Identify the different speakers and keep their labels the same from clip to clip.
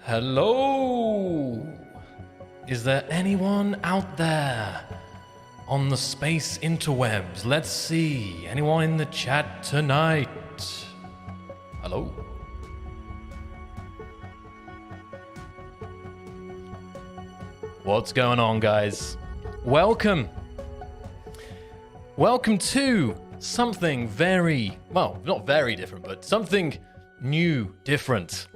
Speaker 1: Hello! Is there anyone out there on the space interwebs? Let's see. Anyone in the chat tonight? Hello? What's going on, guys? Welcome. Welcome to something very, well, not very different, but something new, different.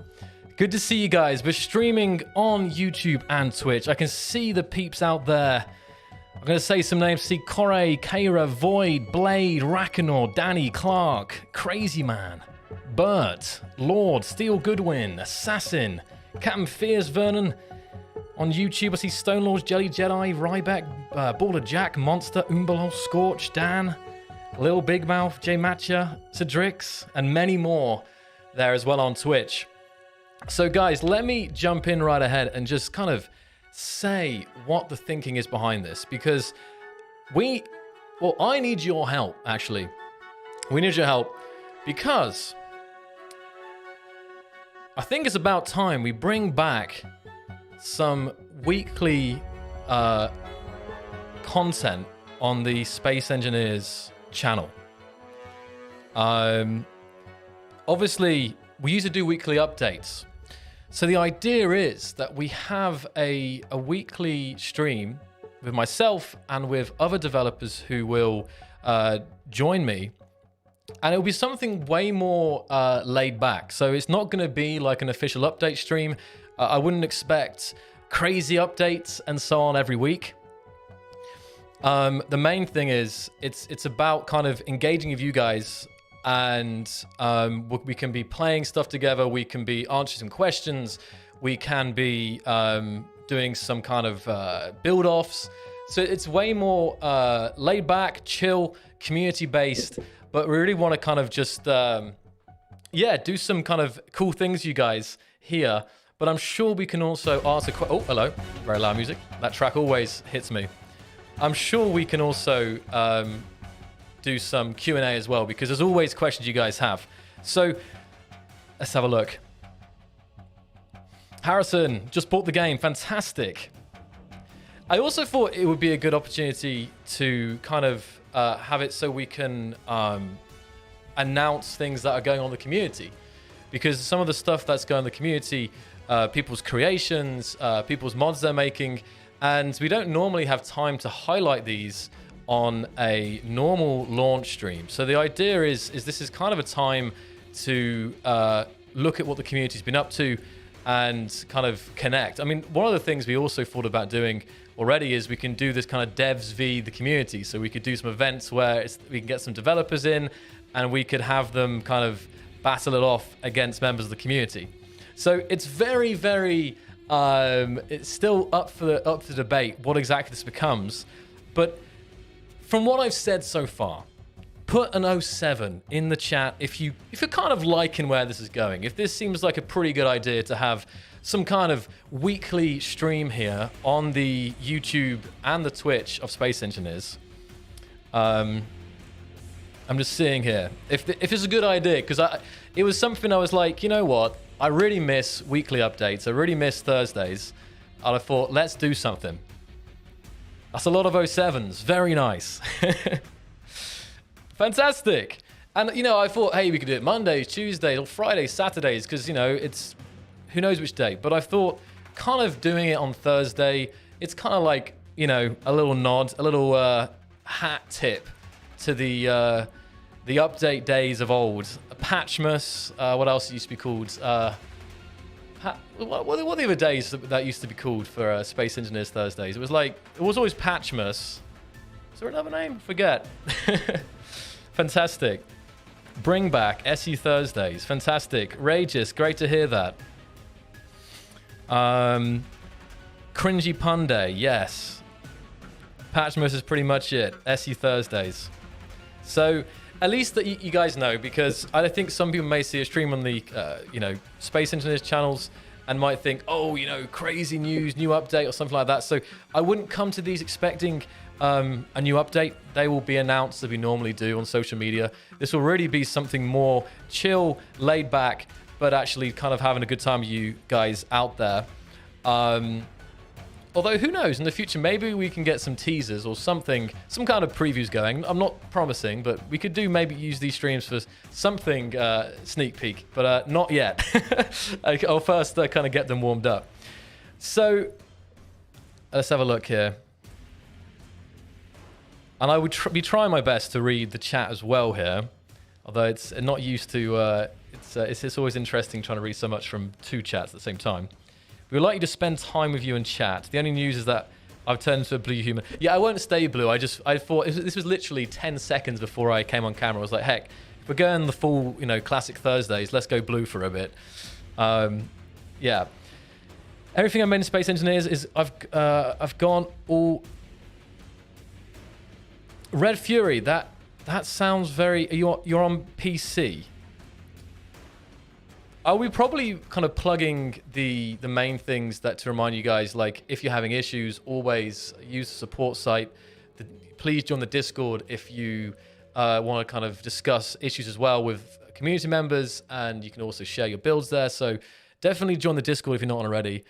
Speaker 1: Good to see you guys. We're streaming on YouTube and Twitch. I can see the peeps out there. I'm going to say some names. See Corey, Kaira, Void, Blade, Rakanor, Danny, Clark, Crazy Man, Bert, Lord, Steel Goodwin, Assassin, Captain Fears, Vernon. On YouTube, I see Stone Lords, Jelly Jedi, Ryback, Baller Jack, Monster, Umbalo, Scorch, Dan, Lil Big Mouth, J Matcha, Cedrix, and many more there as well on Twitch. So guys, let me jump in right ahead and just kind of say what the thinking is behind this, because I need your help, actually. We need your help because I think it's about time we bring back some weekly content on the Space Engineers channel. Obviously, we used to do weekly updates. So the idea is that we have a weekly stream with myself and with other developers who will join me. And it'll be something way more laid back. So it's not going to be like an official update stream. I wouldn't expect crazy updates and so on every week. The main thing is it's about kind of engaging with you guys, and we can be playing stuff together. We can be answering some questions. We can be doing some kind of build-offs. So it's way more laid back, chill, community-based. But we really want to kind of just, do some kind of cool things, you guys, here. But I'm sure we can also answer... Oh, hello. Very loud music. That track always hits me. I'm sure we can also do some Q&A as well, because there's always questions you guys have. So let's have a look. Harrison, just bought the game. Fantastic. I also thought it would be a good opportunity to kind of have it so we can announce things that are going on in the community. Because some of the stuff that's going on in the community, people's creations, people's mods they're making, and we don't normally have time to highlight these on a normal launch stream. So the idea is this is kind of a time to look at what the community's been up to and kind of connect. I mean, one of the things we also thought about doing already is we can do this kind of devs v the community. So we could do some events where we can get some developers in and we could have them kind of battle it off against members of the community. So it's very, very, it's still up for debate what exactly this becomes. But from what I've said so far, put an 07 in the chat if you're kind of liking where this is going. If this seems like a pretty good idea to have some kind of weekly stream here on the YouTube and the Twitch of Space Engineers. I'm just seeing here if it's a good idea, because it was something I was like, you know what? I really miss weekly updates. I really miss Thursdays. And I thought, let's do something. That's a lot of 07s. Very nice. Fantastic. And, I thought, hey, we could do it Mondays, Tuesdays, or Fridays, Saturdays, because, it's who knows which day. But I thought kind of doing it on Thursday, it's kind of like, a little nod, a little hat tip to the update days of old. Patchmas, what else used to be called? What were the other days that used to be called for Space Engineers Thursdays? It was always Patchmas. Is there another name? Forget. Fantastic. Bring back SE Thursdays. Fantastic. Rageous, great to hear that. Cringy Pun Day, yes. Patchmas is pretty much it. SE Thursdays. So at least that you guys know, because I think some people may see a stream on the Space Engineers channels and might think, oh, crazy news, new update or something like that. So I wouldn't come to these expecting a new update. They will be announced as we normally do on social media. This will really be something more chill, laid back, but actually kind of having a good time with you guys out there. Although, who knows, in the future, maybe we can get some teasers or something, some kind of previews going. I'm not promising, but we could maybe use these streams for something sneak peek, but not yet. I'll first kind of get them warmed up. So, let's have a look here. And I would be trying my best to read the chat as well here, although it's not used to, it's always interesting trying to read so much from two chats at the same time. We would like you to spend time with you in chat. The only news is that I've turned into a blue human. Yeah, I won't stay blue. I thought this was literally 10 seconds before I came on camera. I was like, heck, if we're going the full, classic Thursdays, let's go blue for a bit. Yeah. Everything I made in Space Engineers is I've gone all Red Fury. That sounds very. You're on PC. Are we probably kind of plugging the main things that to remind you guys, like if you're having issues, always use the support site. Please join the Discord if you want to kind of discuss issues as well with community members, and you can also share your builds there. So definitely join the Discord if you're not already.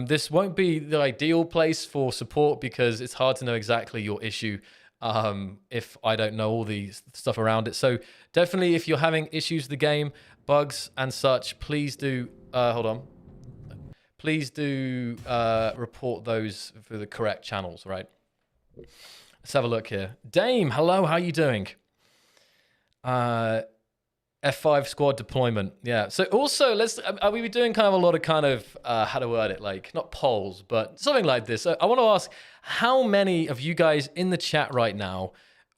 Speaker 1: This won't be the ideal place for support because it's hard to know exactly your issue if I don't know all the stuff around it. So definitely if you're having issues with the game, bugs and such, please do please do report those through the correct channels, right? Let's have a look here. Dame, hello, how you doing? F5 squad deployment. Yeah. So also are we doing kind of a lot of kind of how to word it, like not polls, but something like this. I want to ask how many of you guys in the chat right now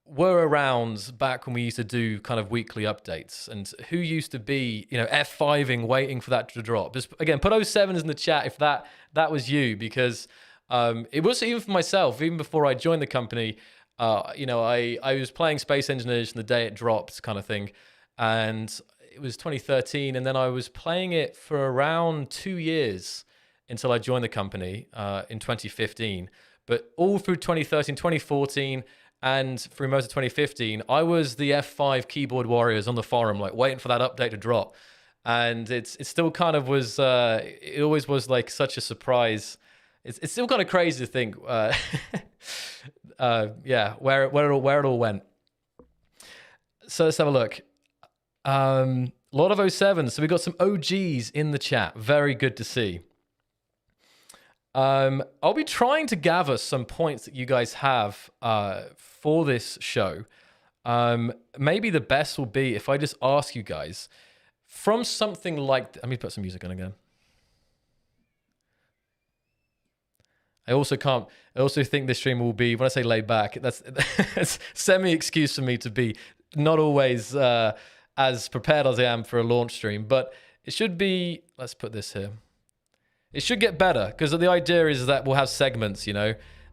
Speaker 1: were around back when we used to do kind of weekly updates, and who used to be, F5ing waiting for that to drop. Just again, put 07s in the chat if that was you, because it was even for myself, even before I joined the company, I was playing Space Engineers from the day it dropped kind of thing. And it was 2013, and then I was playing it for around 2 years until I joined the company in 2015. But all through 2013, 2014, and through most of 2015, I was the F5 keyboard warriors on the forum, like waiting for that update to drop. And it still kind of was, it always was like such a surprise. It's still kind of crazy to think, yeah, where it all went. So let's have a look. A lot of 07s. So we got some OGs in the chat. Very good to see. I'll be trying to gather some points that you guys have for this show. Maybe the best will be if I just ask you guys from something like... Let me put some music on again. I also think this stream will be, when I say laid back, that's semi-excuse for me to be not always as prepared as I am for a launch stream, but it should be, let's put this here. It should get better, because the idea is that we'll have segments,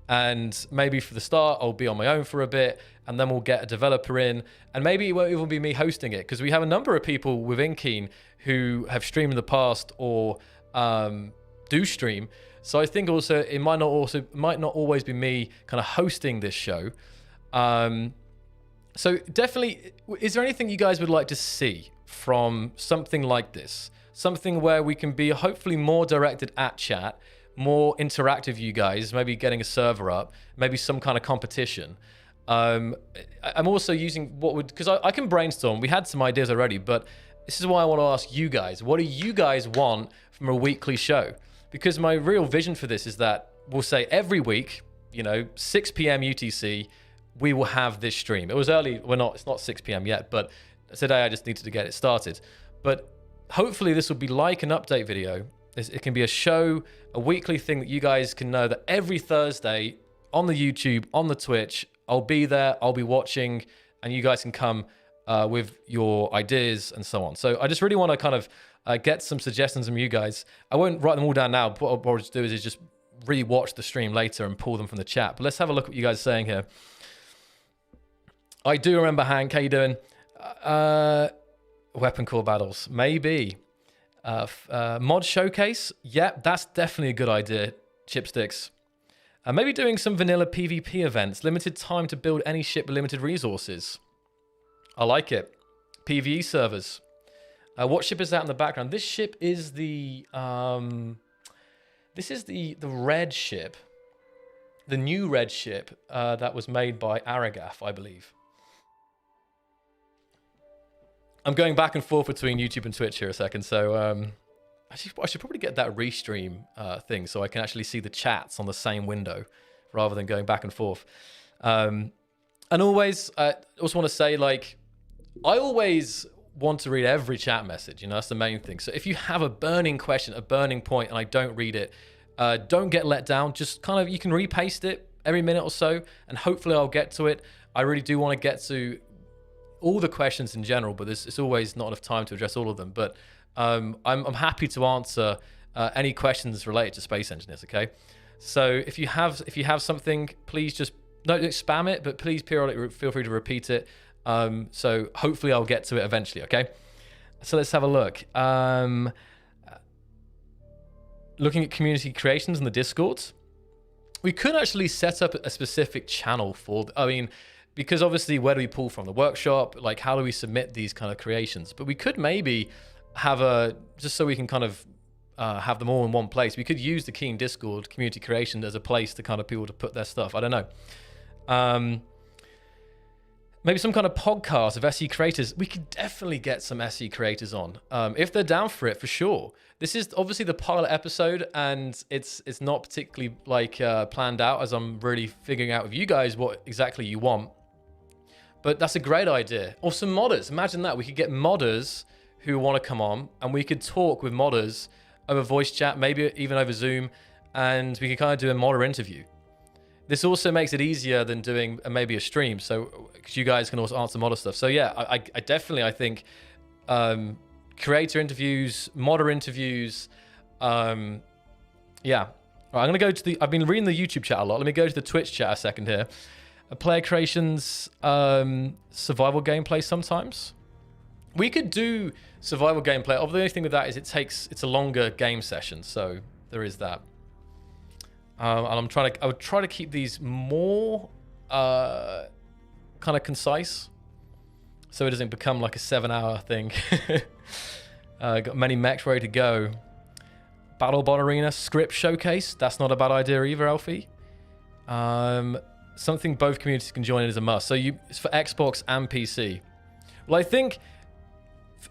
Speaker 1: and maybe for the start, I'll be on my own for a bit, and then we'll get a developer in, and maybe it won't even be me hosting it, because we have a number of people within Keen who have streamed in the past or do stream. So I think also it might not always be me kind of hosting this show. So definitely, is there anything you guys would like to see from something like this? Something where we can be hopefully more directed at chat, more interactive, you guys, maybe getting a server up, maybe some kind of competition. I'm also using because I can brainstorm. We had some ideas already, but this is why I want to ask you guys, what do you guys want from a weekly show? Because my real vision for this is that we'll say every week, 6 p.m. UTC, we will have this stream. It was early, it's not 6 p.m. yet, but today I just needed to get it started. But hopefully this will be like an update video. It can be a show, a weekly thing that you guys can know that every Thursday on the YouTube, on the Twitch, I'll be there, I'll be watching, and you guys can come with your ideas and so on. So I just really want to kind of get some suggestions from you guys. I won't write them all down now. What I'll just do is just re-watch the stream later and pull them from the chat. But let's have a look at what you guys are saying here. I do remember Hank. How you doing? Weapon core battles, maybe. Mod showcase. Yep, that's definitely a good idea. Chipsticks. Maybe doing some vanilla PvP events. Limited time to build any ship with limited resources. I like it. PvE servers. What ship is that in the background? This ship is the this is the red ship, the new red ship that was made by Aragath, I believe. I'm going back and forth between YouTube and Twitch here a second, so I should probably get that restream thing so I can actually see the chats on the same window rather than going back and forth. And always, I also want to say, like, I always want to read every chat message, you know, that's the main thing. So if you have a burning question, a burning point, and I don't read it, don't get let down. Just kind of, you can repaste it every minute or so, and hopefully I'll get to it. I really do want to get to all the questions in general, but it's always not enough time to address all of them. But I'm happy to answer any questions related to space engineers, okay? So if you have something, please just, don't spam it, but please periodically feel free to repeat it. So hopefully I'll get to it eventually, okay? So let's have a look. Looking at community creations in the Discords, we could actually set up a specific channel for, I mean, because obviously where do we pull from? The workshop, like how do we submit these kind of creations? But we could maybe have just so we can kind of have them all in one place, we could use the Keen Discord community creation as a place to kind of people to put their stuff. I don't know. Maybe some kind of podcast of SE creators. We could definitely get some SE creators on if they're down for it, for sure. This is obviously the pilot episode, and it's not particularly like planned out, as I'm really figuring out with you guys what exactly you want. But that's a great idea. Or some modders. Imagine that. We could get modders who want to come on, and we could talk with modders over voice chat, maybe even over Zoom, and we could kind of do a modder interview. This also makes it easier than doing maybe a stream, so because you guys can also answer modder stuff. So yeah, I definitely, I think creator interviews, modder interviews, yeah. All right, I'm gonna go to I've been reading the YouTube chat a lot. Let me go to the Twitch chat a second here. Player creations, survival gameplay sometimes. We could do survival gameplay. The only thing with that is it's a longer game session, so there is that. And I would try to keep these more kind of concise, so it doesn't become like a 7-hour thing. Got many mechs ready to go. BattleBot Arena script showcase. That's not a bad idea either, Alfie. Something both communities can join in is a must. So it's for Xbox and PC. Well, I think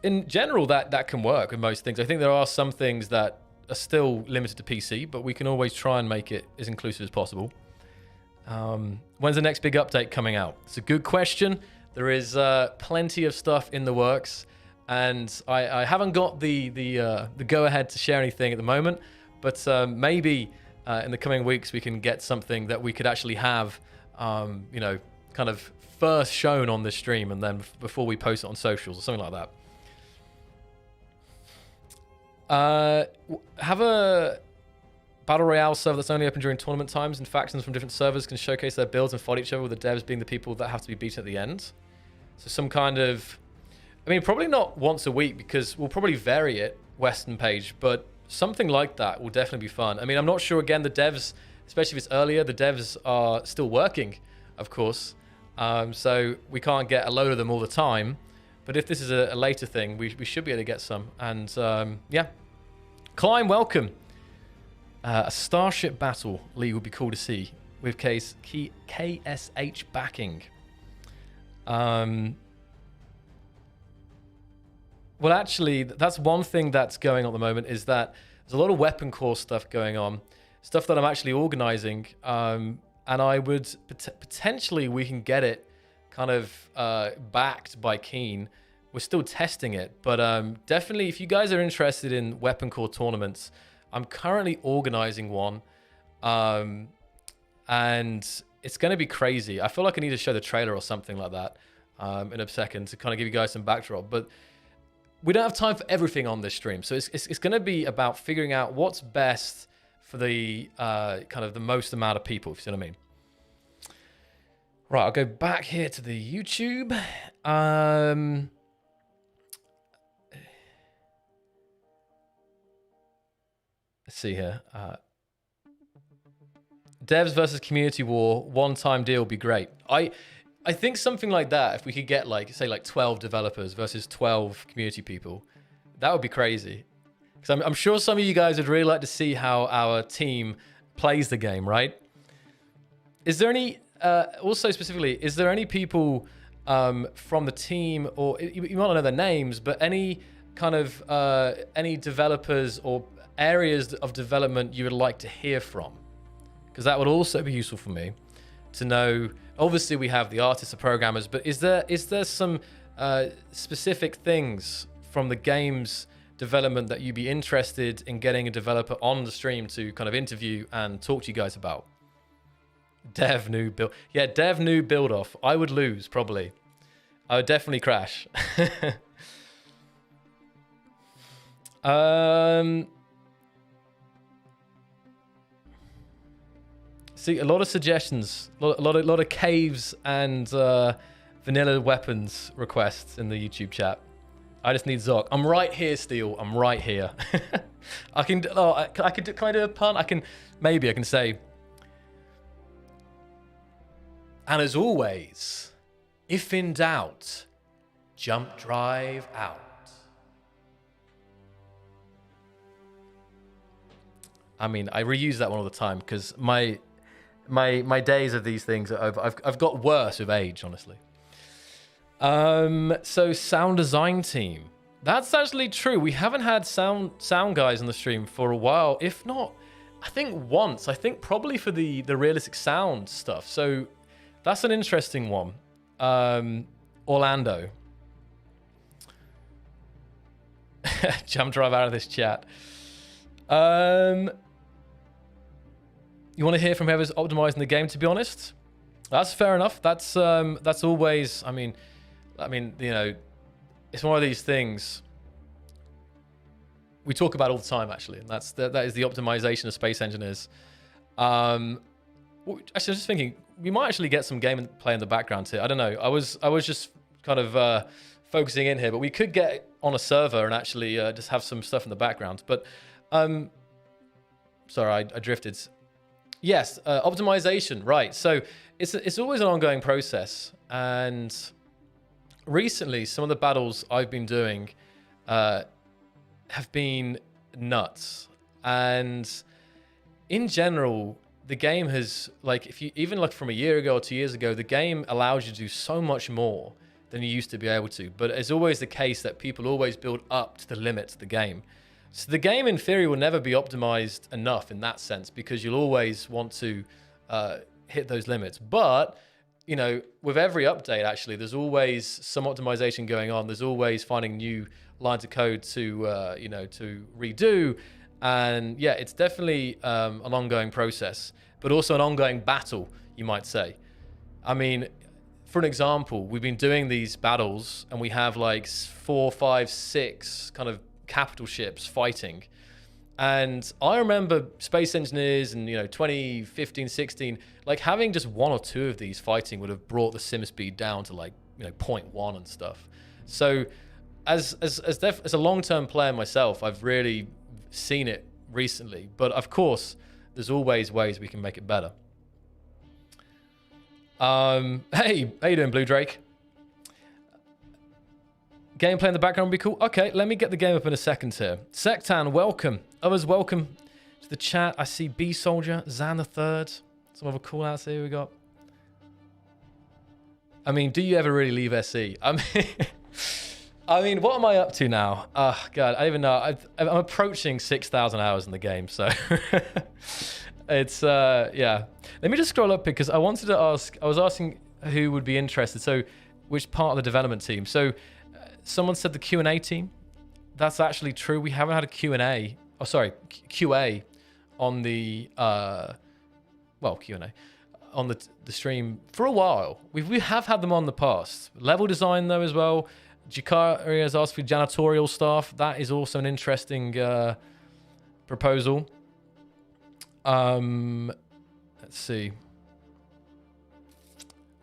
Speaker 1: in general that can work with most things. I think there are some things that are still limited to PC, but we can always try and make it as inclusive as possible. When's the next big update coming out? It's a good question. There is plenty of stuff in the works, and I haven't got the go-ahead to share anything at the moment, but maybe in the coming weeks we can get something that we could actually have, you know, kind of first shown on the stream, and then before we post it on socials or something like that. Have a battle royale server that's only open during tournament times, and factions from different servers can showcase their builds and fight each other, with the devs being the people that have to be beaten at the end. So some kind of, I mean, probably not once a week, because we'll probably vary it, Western page, but something like that will definitely be fun. I mean, I'm not sure, again, the devs, especially if it's earlier, the devs are still working, of course. So we can't get a load of them all the time. But if this is a later thing, we should be able to get some. And yeah. Climb, welcome. A Starship Battle League would be cool to see with KSH backing. Well, actually, that's one thing that's going on at the moment, is that there's a lot of weapon core stuff going on, stuff that I'm actually organizing. And I would potentially, we can get it kind of backed by Keen. We're still testing it, but definitely if you guys are interested in weapon core tournaments, I'm currently organizing one, and it's going to be crazy. I feel like I need to show the trailer or something like that in a second to kind of give you guys some backdrop, but we don't have time for everything on this stream. So it's going to be about figuring out what's best for the kind of the most amount of people, if you see what I mean. Right, I'll go back here to the YouTube. Let's see here. Devs versus community war, one-time deal would be great. I think something like that, if we could get like, say like 12 developers versus 12 community people, That would be crazy. Because I'm sure some of you guys would really like to see how our team plays the game, right? Is there any, also specifically, is there any people from the team, or you might not know their names, but any kind of, any developers or areas of development you would like to hear from? Because that would also be useful for me to know. Obviously, we have the artists, the programmers, but is there some specific things from the game's development that you'd be interested in getting a developer on the stream to kind of interview and talk to you guys about? Dev new build. Yeah, dev new build off. I would lose, probably. I would definitely crash. See, a lot of suggestions, a lot of caves and vanilla weapons requests in the YouTube chat. I just need Zoc. I'm right here, Steel. I'm right here. Can I do a pun? I can say, and as always, if in doubt, jump drive out. I mean, I reuse that one all the time because my days of these things are over. I've got worse with age, honestly. So sound design team. That's actually true. We haven't had sound guys on the stream for a while. If not, I think once. I think probably for the realistic sound stuff. So that's an interesting one. Orlando. Jump drive out of this chat. You want to hear from whoever's optimizing the game, to be honest? That's fair enough. That's always, I mean, you know, it's one of these things we talk about all the time, actually, and that is the optimization of space engineers. Actually, I was just thinking we might actually get some gameplay in the background here. I don't know. I was just kind of focusing in here, but we could get on a server and actually just have some stuff in the background. But sorry, I drifted. Yes, optimization, right. So it's always an ongoing process. And recently, some of the battles I've been doing have been nuts. And in general, the game has, like, if you even look from a year ago or 2 years ago, the game allows you to do so much more than you used to be able to. But it's always the case that people always build up to the limits of the game. So the game, in theory, will never be optimized enough in that sense because you'll always want to hit those limits. But, you know, with every update, actually, there's always some optimization going on. There's always finding new lines of code to, you know, to redo. And yeah, it's definitely an ongoing process, but also an ongoing battle, you might say. I mean, for an example, we've been doing these battles and we have like 4, 5, 6 kind of capital ships fighting. And I remember space engineers and, you know, 2015, 16, like having just 1 or 2 of these fighting would have brought the sim speed down to like, you know, 0.1 and stuff. So as a long-term player myself, I've really seen it recently. But of course, there's always ways we can make it better. Hey, how you doing, Blue Drake? Gameplay in the background would be cool. Okay, let me get the game up in a second here. Sectan, welcome. Others, welcome to the chat. I see B Soldier, Zan the Third. Some other call outs here we got. I mean, do you ever really leave SE? I mean, what am I up to now? Oh, God, I don't even know. I'm approaching 6,000 hours in the game, so it's, yeah. Let me just scroll up because I wanted to ask, I was asking who would be interested. So which part of the development team? So someone said the Q&A team. That's actually true. We haven't had a Q&A. Oh, sorry, QA on the, well, Q&A on the stream for a while. We have had them on the past. Level design, though, as well. Jakari has asked for janitorial staff. That is also an interesting proposal. Let's see.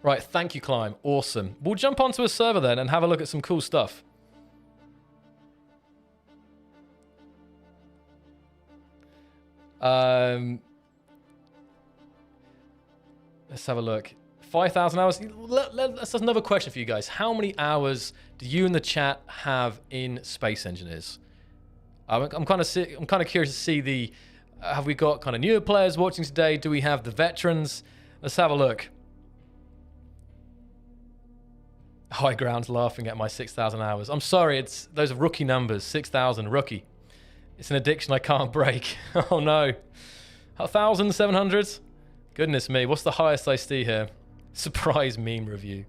Speaker 1: Right, thank you, Climb. Awesome. We'll jump onto a server then and have a look at some cool stuff. Let's have a look. 5,000 hours. That's another question for you guys. How many hours do you in the chat have in Space Engineers? I'm kind of curious to see the. Have we got kind of newer players watching today? Do we have the veterans? Let's have a look. High Ground's laughing at my 6,000 hours. I'm sorry, those are rookie numbers. 6,000 rookie. It's an addiction I can't break. Oh no. 1,700? Goodness me, what's the highest I see here? Surprise meme review.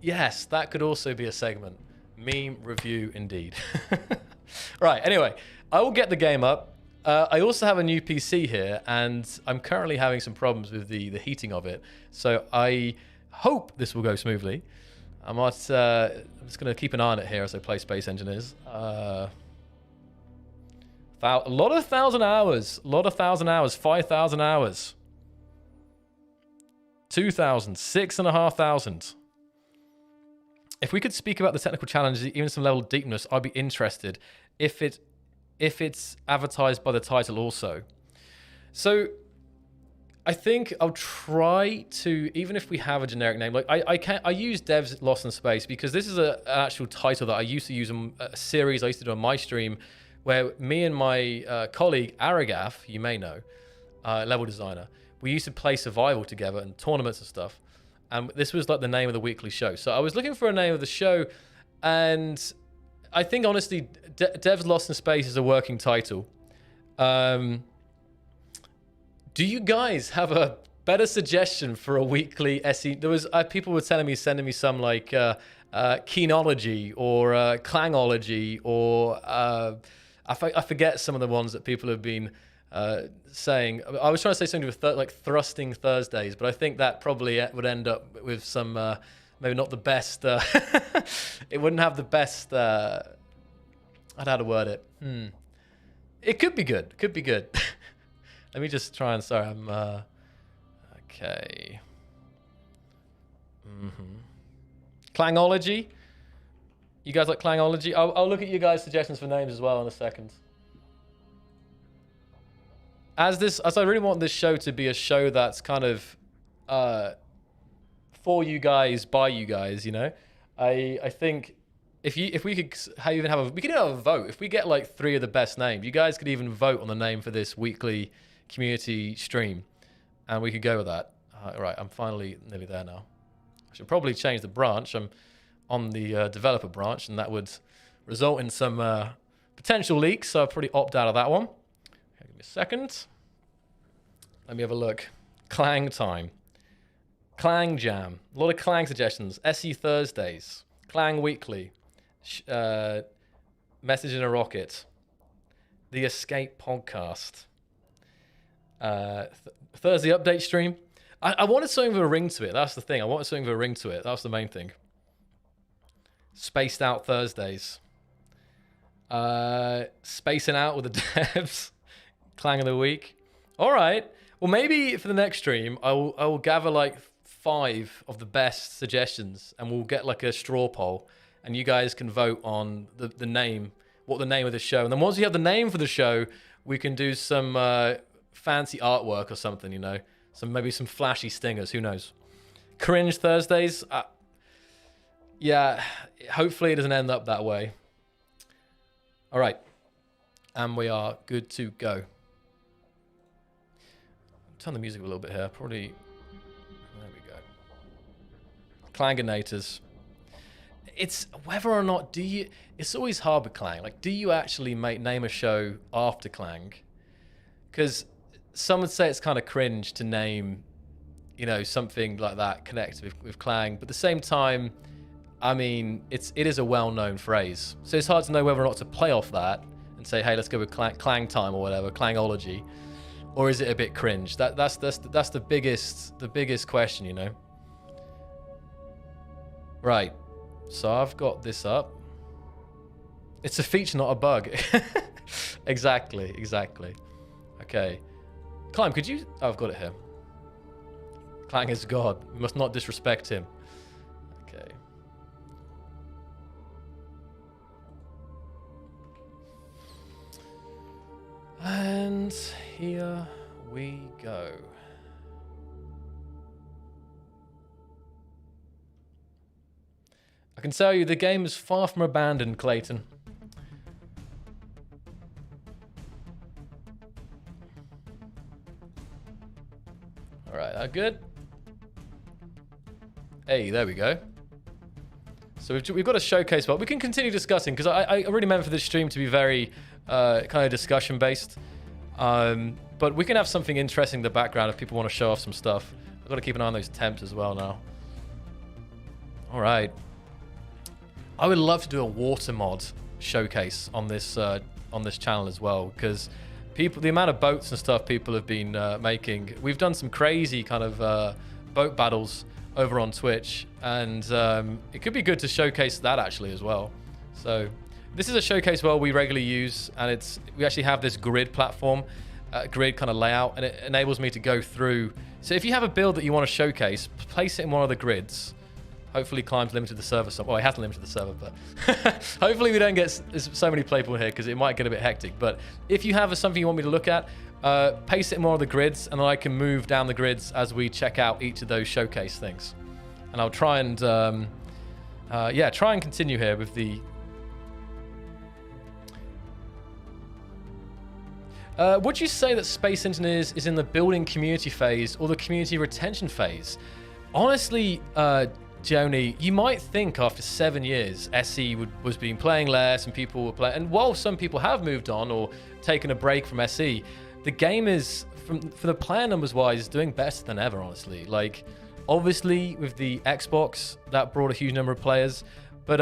Speaker 1: Yes, that could also be a segment. Meme review indeed. Right, anyway, I will get the game up. I also have a new PC here, and I'm currently having some problems with the heating of it. So I hope this will go smoothly. I'm just going to keep an eye on it here as I play Space Engineers. A lot of 1,000 hours. 5,000 hours. 2,000. 6,500. If we could speak about the technical challenges, even some level of deepness, I'd be interested if it's advertised by the title also. So I think I'll try to, even if we have a generic name, like I use Devs Lost in Space because this is an actual title that I used to use in a series I used to do on my stream, where me and my colleague Aragath, you may know, level designer, we used to play survival together and tournaments and stuff. And this was like the name of the weekly show. So I was looking for a name of the show, and I think honestly, Devs Lost in Space is a working title. Do you guys have a better suggestion for a weekly SE? There was people were telling me, sending me some like Keenology or Clangology or I forget some of the ones that people have been saying. I was trying to say something with like Thrusting Thursdays, but I think that probably would end up with some maybe not the best. It wouldn't have the best. I don't know how to word it. It could be good. Could be good. Let me just try and. Sorry, I'm. Okay. Clangology. You guys like Clangology? I'll look at you guys' suggestions for names as well in a second. As I really want this show to be a show that's kind of for you guys, by you guys, you know. I think if we could even have a vote. If we get like 3 of the best names, you guys could even vote on the name for this weekly community stream, and we could go with that. Right, I'm finally nearly there now. I should probably change the branch. I'm on the developer branch, and that would result in some potential leaks, so I'll probably opt out of that one. Okay, give me a second. Let me have a look. Clang time. Clang jam. A lot of Clang suggestions. SE Thursdays. Clang weekly. Message in a Rocket. The Escape podcast. Thursday update stream. I wanted something with a ring to it. That's the thing. I wanted something with a ring to it. That was the main thing. Spaced out Thursdays. Spacing out with the devs. Clang of the week. All right. Well, maybe for the next stream, I will gather like 5 of the best suggestions, and we'll get like a straw poll, and you guys can vote on the name, what the name of the show. And then once you have the name for the show, we can do some fancy artwork or something, you know, maybe some flashy stingers. Who knows? Cringe Thursdays. Yeah, hopefully it doesn't end up that way. All right, and we are good to go. Turn the music a little bit here. Probably. There we go. Clanginators. It's whether or not it's always hard with Clang. Like, do you actually name a show after Clang? Because some would say it's kind of cringe to name, you know, something like that connected with Clang. But at the same time, I mean, it is a well-known phrase. So it's hard to know whether or not to play off that and say, hey, let's go with Clang time or whatever, Clangology. Or is it a bit cringe? That's the biggest question, you know. Right. So I've got this up. It's a feature, not a bug. Exactly. Okay. Climb, could you? Oh, I've got it here. Clang is God. We must not disrespect him. Okay. And here we go. I can tell you the game is far from abandoned, Clayton. Good. Hey, there we go. So we've got a showcase spot. We can continue discussing, because I really meant for this stream to be very kind of discussion based. But we can have something interesting in the background if people want to show off some stuff. I've got to keep an eye on those temps as well now. All right. I would love to do a water mod showcase on this channel as well, because the amount of boats and stuff people have been making. We've done some crazy kind of boat battles over on Twitch, and it could be good to showcase that actually as well. So this is a showcase well we regularly use, and we actually have this grid platform, grid kind of layout, and it enables me to go through. So if you have a build that you want to showcase, place it in one of the grids. Hopefully Climb's limited the server. Well, he hasn't limited the server, but hopefully we don't get so many people here, because it might get a bit hectic. But if you have something you want me to look at, paste it in more of the grids, and then I can move down the grids as we check out each of those showcase things. And I'll try and, try and continue here with the... would you say that Space Engineers is in the building community phase or the community retention phase? Honestly, Joni, you might think after 7 years, SE was being playing less and people were playing. And while some people have moved on or taken a break from SE, the game is, for the player numbers wise, doing better than ever, honestly. Like, obviously, with the Xbox, that brought a huge number of players. But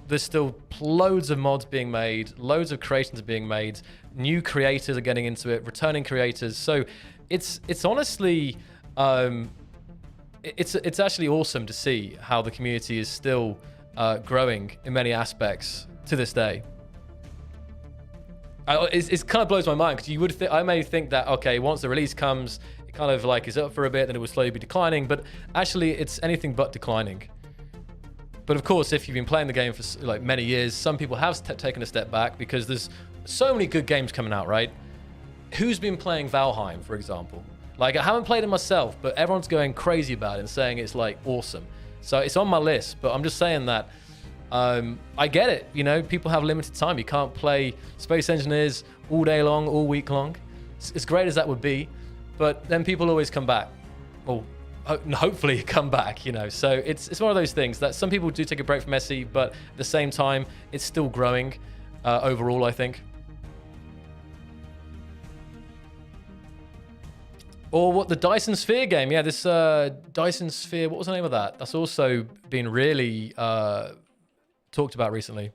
Speaker 1: there's still loads of mods being made, loads of creations being made, new creators are getting into it, returning creators. So it's honestly... It's actually awesome to see how the community is still growing in many aspects to this day. It kind of blows my mind, because I may think that, okay, once the release comes, it kind of like is up for a bit, then it will slowly be declining, but actually it's anything but declining. But of course, if you've been playing the game for like many years, some people have taken a step back because there's so many good games coming out, right? Who's been playing Valheim, for example? Like, I haven't played it myself, but everyone's going crazy about it and saying it's, like, awesome. So it's on my list, but I'm just saying that I get it. You know, people have limited time. You can't play Space Engineers all day long, all week long. As great as that would be, but then people always come back. Well, hopefully come back, you know. So it's one of those things that some people do take a break from SE, but at the same time, it's still growing overall, I think. Or what, the Dyson Sphere game? Yeah, this Dyson Sphere, what was the name of that? That's also been really talked about recently.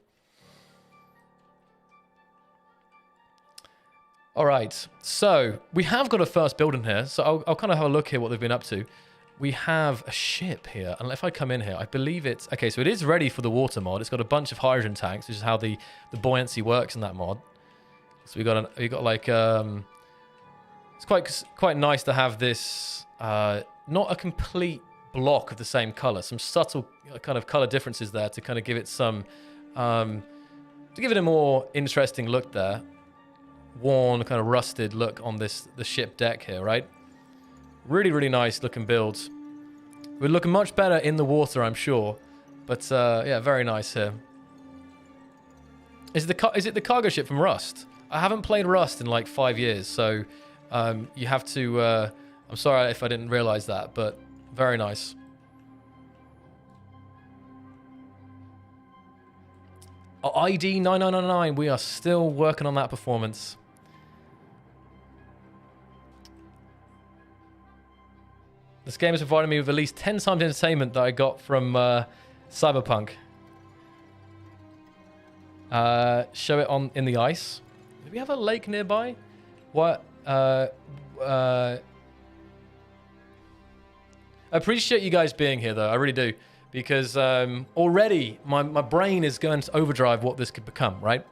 Speaker 1: All right, so we have got a first build in here. So I'll kind of have a look here what they've been up to. We have a ship here, and if I come in here, I believe it's... Okay, so it is ready for the water mod. It's got a bunch of hydrogen tanks, which is how the buoyancy works in that mod. So we got like... It's quite nice to have this, not a complete block of the same color, some subtle kind of color differences there to kind of give it some, to give it a more interesting look there. Worn, kind of rusted look on the ship deck here, right? Really, really nice looking builds. Would look much better in the water, I'm sure. But yeah, very nice here. Is it the cargo ship from Rust? I haven't played Rust in like 5 years, so... you have to... I'm sorry if I didn't realize that, but very nice. ID 9999, we are still working on that performance. This game has provided me with at least 10 times entertainment that I got from Cyberpunk. Show it in the ice. Do we have a lake nearby? What? I appreciate you guys being here, though. I really do. Because already my brain is going to overdrive what this could become, right?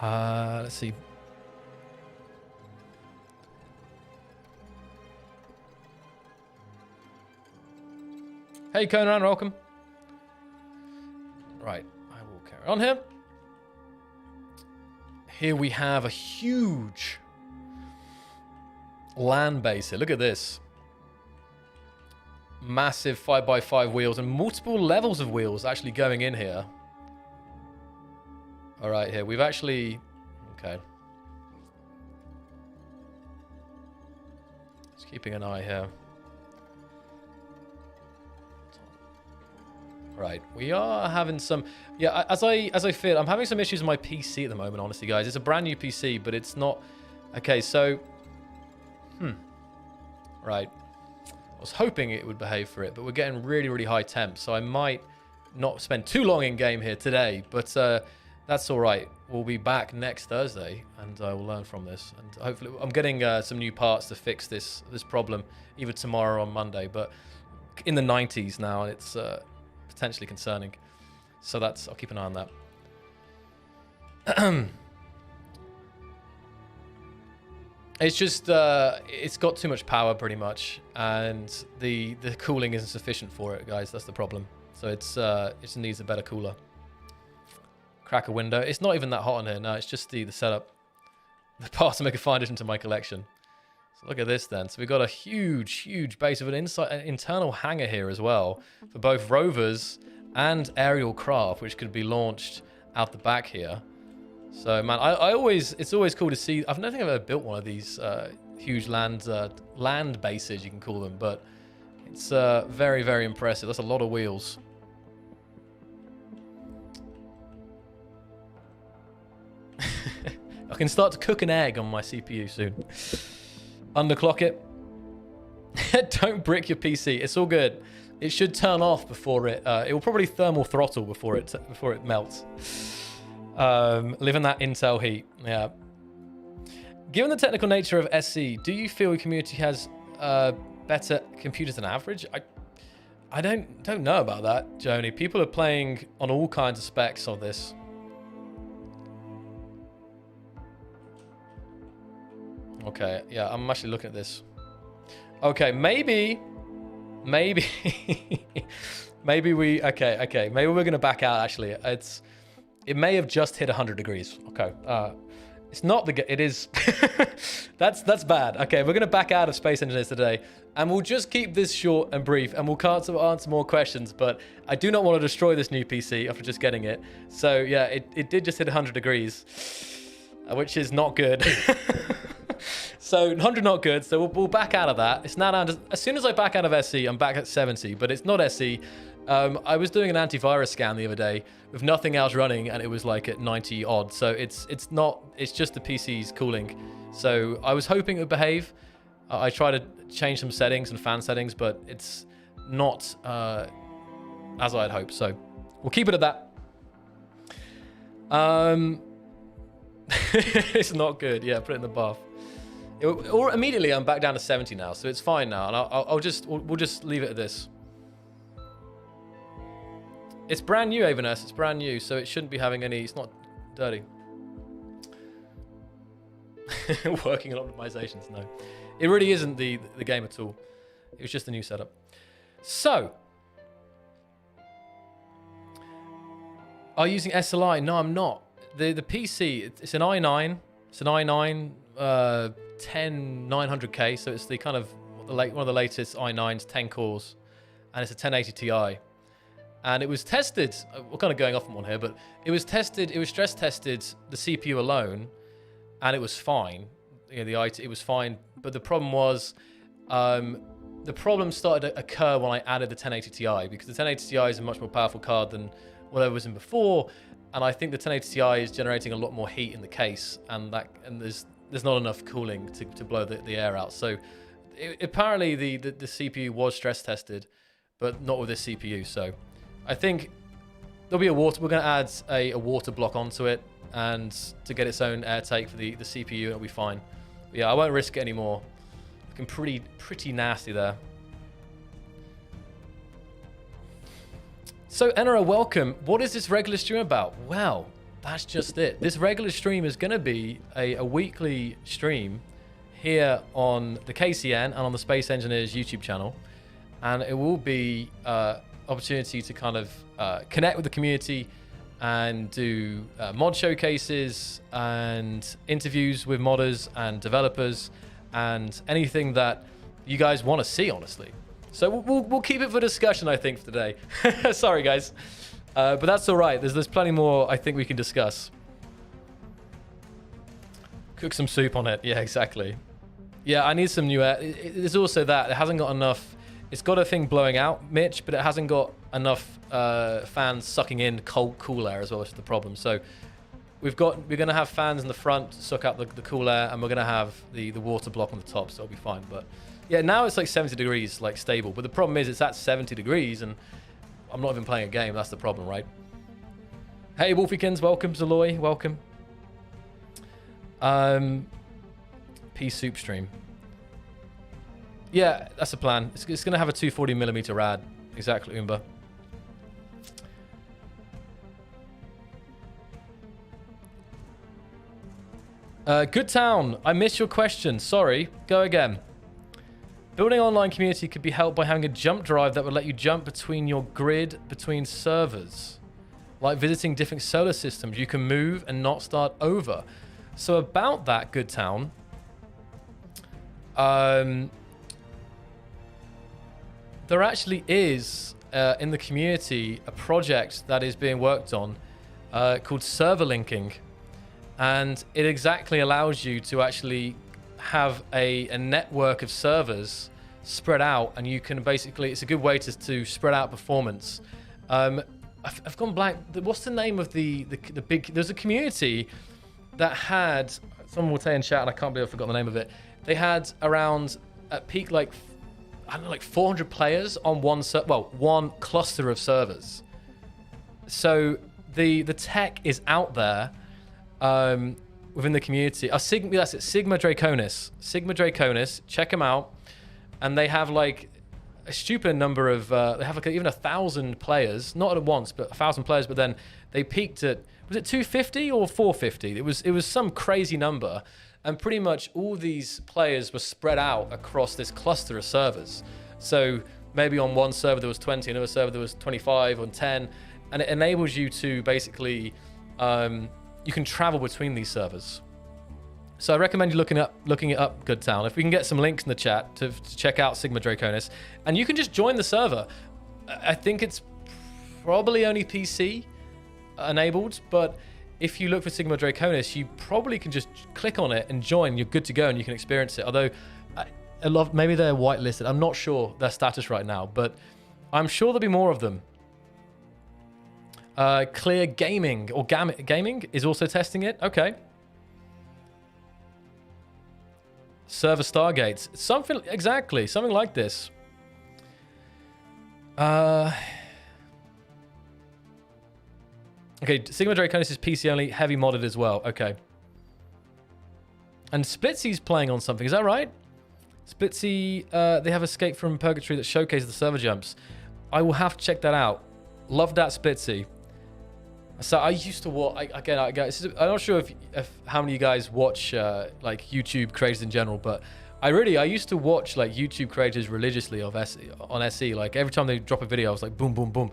Speaker 1: Let's see. Hey, Conan, welcome. Right, I will carry on here. Here we have a huge land base here. Look at this. Massive 5x5 wheels and multiple levels of wheels actually going in here. All right, here. We've actually... Okay. Just keeping an eye here. Right, we are having some... Yeah, as I feared, I'm having some issues with my PC at the moment, honestly, guys. It's a brand new PC, but it's not... Okay, so... Right. I was hoping it would behave for it, but we're getting really, really high temps, so I might not spend too long in game here today, but that's all right. We'll be back next Thursday, and we'll learn from this. And hopefully... I'm getting some new parts to fix this problem, either tomorrow or on Monday, but in the 90s now, and it's... potentially concerning, so that's, I'll keep an eye on that. It's just it's got too much power pretty much, and the cooling isn't sufficient for it, guys. That's the problem. So it just needs a better cooler. Crack a window. It's not even that hot in here. No, it's just the setup. The parts to make a fine addition to my collection. So look at this then. So we've got a huge base of an internal hangar here as well for both rovers and aerial craft, which could be launched out the back here. So man, it's always cool to see. I don't think I've ever built one of these huge land bases, you can call them, but it's very impressive. That's a lot of wheels. I can start to cook an egg on my CPU soon. Underclock it. Don't brick your PC. It's all good. It should turn off before it will probably thermal throttle before it melts. Live in that Intel heat. Yeah. Given the technical nature of SC, do you feel the community has better computers than average? I don't know about that, Joni. People are playing on all kinds of specs on this. Okay, yeah, I'm actually looking at this. Okay, maybe maybe we, okay, maybe we're gonna back out. Actually, it may have just hit 100 degrees. Okay, it's not it is. that's bad. Okay, we're gonna back out of Space Engineers today, and we'll just keep this short and brief, and we'll answer more questions. But I do not want to destroy this new PC after just getting it. So yeah, it did just hit 100 degrees, which is not good. So 100 not good, so we'll back out of that. It's now down to, as soon as I back out of SC, I'm back at 70, but it's not SC. I was doing an antivirus scan the other day with nothing else running, and it was like at 90 odd. So it's just the PC's cooling. So I was hoping it would behave. I tried to change some settings and fan settings, but it's not as I had hoped. So we'll keep it at that. It's not good. Yeah, put it in the bath. Or immediately I'm back down to 70 now, so it's fine now, and we'll just leave it at this. It's brand new, Averness. It's brand new, so it shouldn't be having any. It's not dirty. Working on optimizations, no. It really isn't the game at all. It was just a new setup. So, are you using SLI? No, I'm not. The PC, it's an i9. It's an i9 10900K, so it's the kind of one of the latest i9s, 10 cores, and it's a 1080 Ti. And it was tested, we're kind of going off on one here, but it was stress tested, the CPU alone, and it was fine. You know, it was fine, but the problem was, the problem started to occur when I added the 1080 Ti, because the 1080 Ti is a much more powerful card than whatever was in before, and I think the 1080 Ti is generating a lot more heat in the case, and there's not enough cooling to blow the air out. So apparently the CPU was stress tested, but not with this CPU. So I think there'll be we're going to add a water block onto it, and to get its own air take for the CPU, it'll be fine. But yeah, I won't risk it anymore. Looking pretty nasty there. So Enera, welcome. What is this regular stream about? Well, that's just it. This regular stream is going to be a weekly stream here on the KCN and on the Space Engineers YouTube channel. And it will be opportunity to kind of connect with the community and do mod showcases and interviews with modders and developers and anything that you guys want to see, honestly. So we'll keep it for discussion, I think, for today. Sorry, guys. But that's all right. There's plenty more I think we can discuss. Cook some soup on it. Yeah, exactly. Yeah, I need some new air. There's also that. It hasn't got enough. It's got a thing blowing out, Mitch, but it hasn't got enough fans sucking in cool air as well, which is the problem. So we're going to have fans in the front to suck out the cool air, and we're going to have the water block on the top, so it'll be fine. But yeah, now it's like 70 degrees, like stable. But the problem is it's at 70 degrees, and I'm not even playing a game. That's the problem, right? Hey, Wolfiekins, welcome. Zaloy, welcome. Pea soup stream. Yeah, that's the plan. It's going to have a 240mm rad. Exactly, Umba. Good town. I missed your question. Sorry. Go again. Building an online community could be helped by having a jump drive that would let you jump between your grid between servers. Like visiting different solar systems. You can move and not start over. So about that, good town. There actually is, in the community, a project that is being worked on called server linking. And it exactly allows you to actually have a network of servers spread out. And you can basically, it's a good way to spread out performance. I've gone blank. What's the name of the big, there's a community that had, someone will tell you in chat, and I can't believe I forgot the name of it. They had around, at peak, like, I don't know, like 400 players on one cluster of servers. So the tech is out there within the community. That's it, Sigma Draconis. Sigma Draconis, check them out. And they have like a stupid number of, they have like even 1,000 players, not at once, but 1,000 players, but then they peaked at, was it 250 or 450? It was some crazy number. And pretty much all these players were spread out across this cluster of servers. So maybe on one server there was 20, another server there was 25 or 10. And it enables you to basically, you can travel between these servers. So I recommend you looking it up, good town. If we can get some links in the chat to check out Sigma Draconis. And you can just join the server. I think it's probably only PC enabled, but if you look for Sigma Draconis, you probably can just click on it and join. You're good to go and you can experience it. Although, maybe they're whitelisted. I'm not sure their status right now, but I'm sure there'll be more of them. Clear Gaming or Gaming is also testing it. Okay. Server Stargates. Something like this. Okay, Sigma Draconis is PC only, heavy modded as well. Okay. And Splitsy's playing on something, is that right? Splitsy, they have Escape from Purgatory that showcases the server jumps. I will have to check that out. Love that, Splitsy. So I used to watch, I'm not sure if how many of you guys watch like YouTube creators in general, but I used to watch like YouTube creators religiously on SE. Like every time they drop a video, I was like, boom, boom, boom.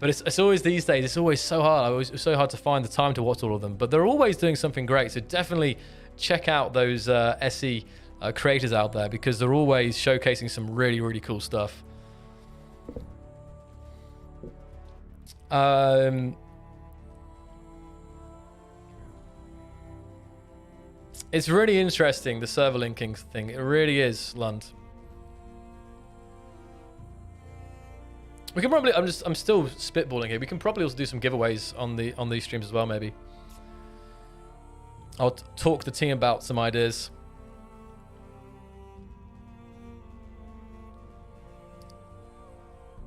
Speaker 1: But it's always these days, it's always so hard. It's so hard to find the time to watch all of them. But they're always doing something great. So definitely check out those SE creators out there because they're always showcasing some really, really cool stuff. It's really interesting, the server linking thing. It really is, Lund. We can probably, I'm still spitballing here. We can probably also do some giveaways on these streams as well, maybe. I'll talk to the team about some ideas.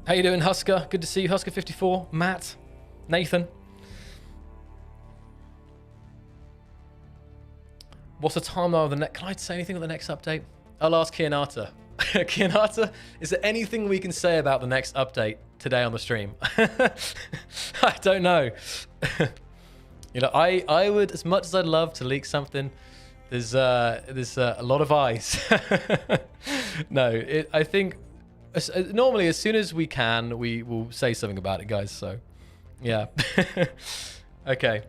Speaker 1: How you doing, Husker? Good to see you, Husker54, Matt, Nathan. What's the timeline of the next? Can I say anything on the next update? I'll ask Kianata. Kianata, is there anything we can say about the next update today on the stream? I don't know. You know, I would, as much as I'd love to leak something, there's a lot of eyes. No, I think normally as soon as we can, we will say something about it, guys. So, yeah. Okay.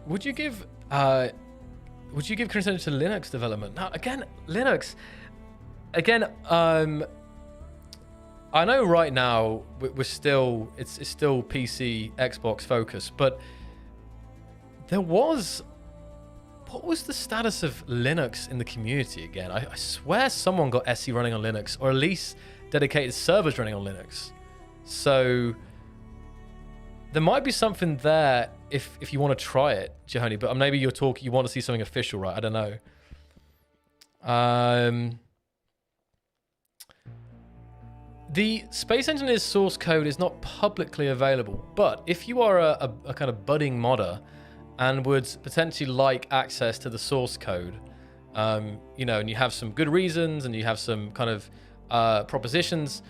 Speaker 1: Would you give consideration to Linux development? Now, again, Linux. Again, I know right now we're still, it's still PC, Xbox focused, but what was the status of Linux in the community again? I swear someone got SE running on Linux, or at least dedicated servers running on Linux. So there might be something there if you want to try it, Jehoni, but maybe you want to see something official, right? I don't know. The Space Engineer's source code is not publicly available, but if you are a kind of budding modder and would potentially like access to the source code, you know, and you have some good reasons and you have some kind of propositions,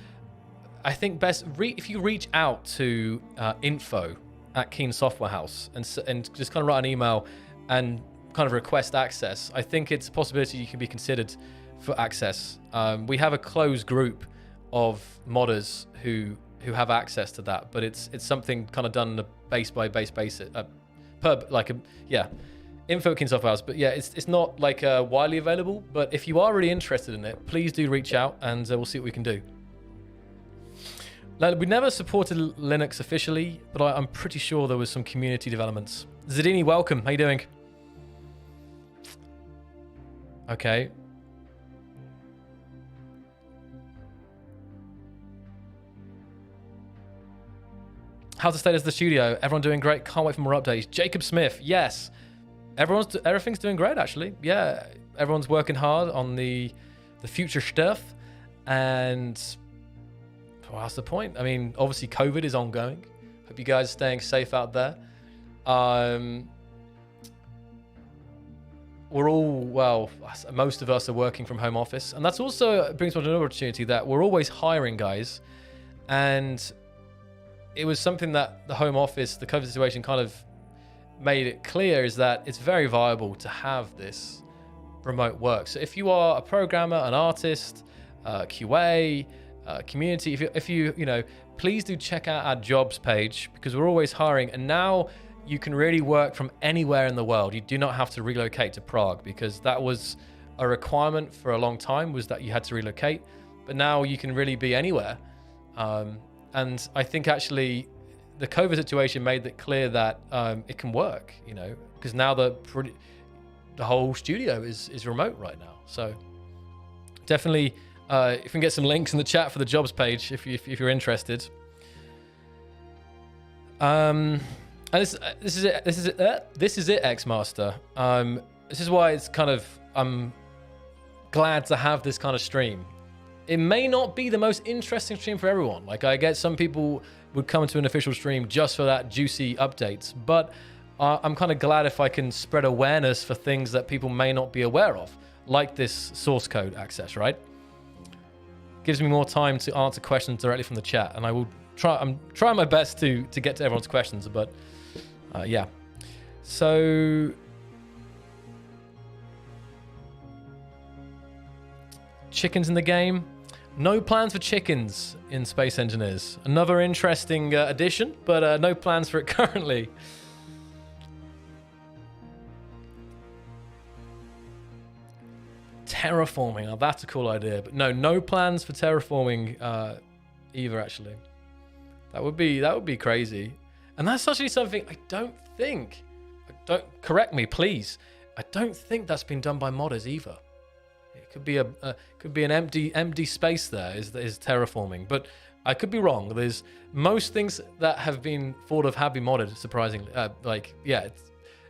Speaker 1: I think best if you reach out to info@Keen Software House and just kind of write an email and kind of request access. I think it's a possibility you can be considered for access. We have a closed group of modders who have access to that, but it's something kind of done on a base by base basis, info Keen Software House. But yeah, it's not like widely available, but if you are really interested in it, please do reach out and we'll see what we can do. We never supported Linux officially, but I'm pretty sure there was some community developments. Zadini, welcome. How you doing? Okay. How's the status of the studio? Everyone doing great. Can't wait for more updates. Jacob Smith, yes. Everything's doing great, actually. Yeah, everyone's working hard on the future stuff. And well, that's the point. I mean, obviously COVID is ongoing. Hope you guys are staying safe out there. We're all, well, most of us are working from home office. And that's also brings me to another opportunity that we're always hiring, guys. And it was something that the home office, the COVID situation kind of made it clear, is that it's very viable to have this remote work. So if you are a programmer, an artist, QA, community, if you know, please do check out our jobs page, because we're always hiring. And now you can really work from anywhere in the world. You do not have to relocate to Prague, because that was a requirement for a long time, was that you had to relocate. But now you can really be anywhere. And I think actually the COVID situation made it clear that it can work, you know, because now the whole studio is remote right now. So definitely, if we can get some links in the chat for the jobs page, if you're interested. And this is it, X-Master. This is why it's kind of, I'm glad to have this kind of stream. It may not be the most interesting stream for everyone. Like, I get some people would come to an official stream just for that juicy updates, but I'm kind of glad if I can spread awareness for things that people may not be aware of, like this source code access, right? Gives me more time to answer questions directly from the chat, and I will try. I'm trying my best to get to everyone's questions, but yeah. So chickens in the game. No plans for chickens in Space Engineers. Another interesting addition, but no plans for it currently. Terraforming, oh, that's a cool idea. But no plans for terraforming either, actually. That would be crazy. And that's actually something correct me, please. I don't think that's been done by modders either. It could be an empty space there is terraforming, but I could be wrong. There's most things that have been thought of have been modded, surprisingly.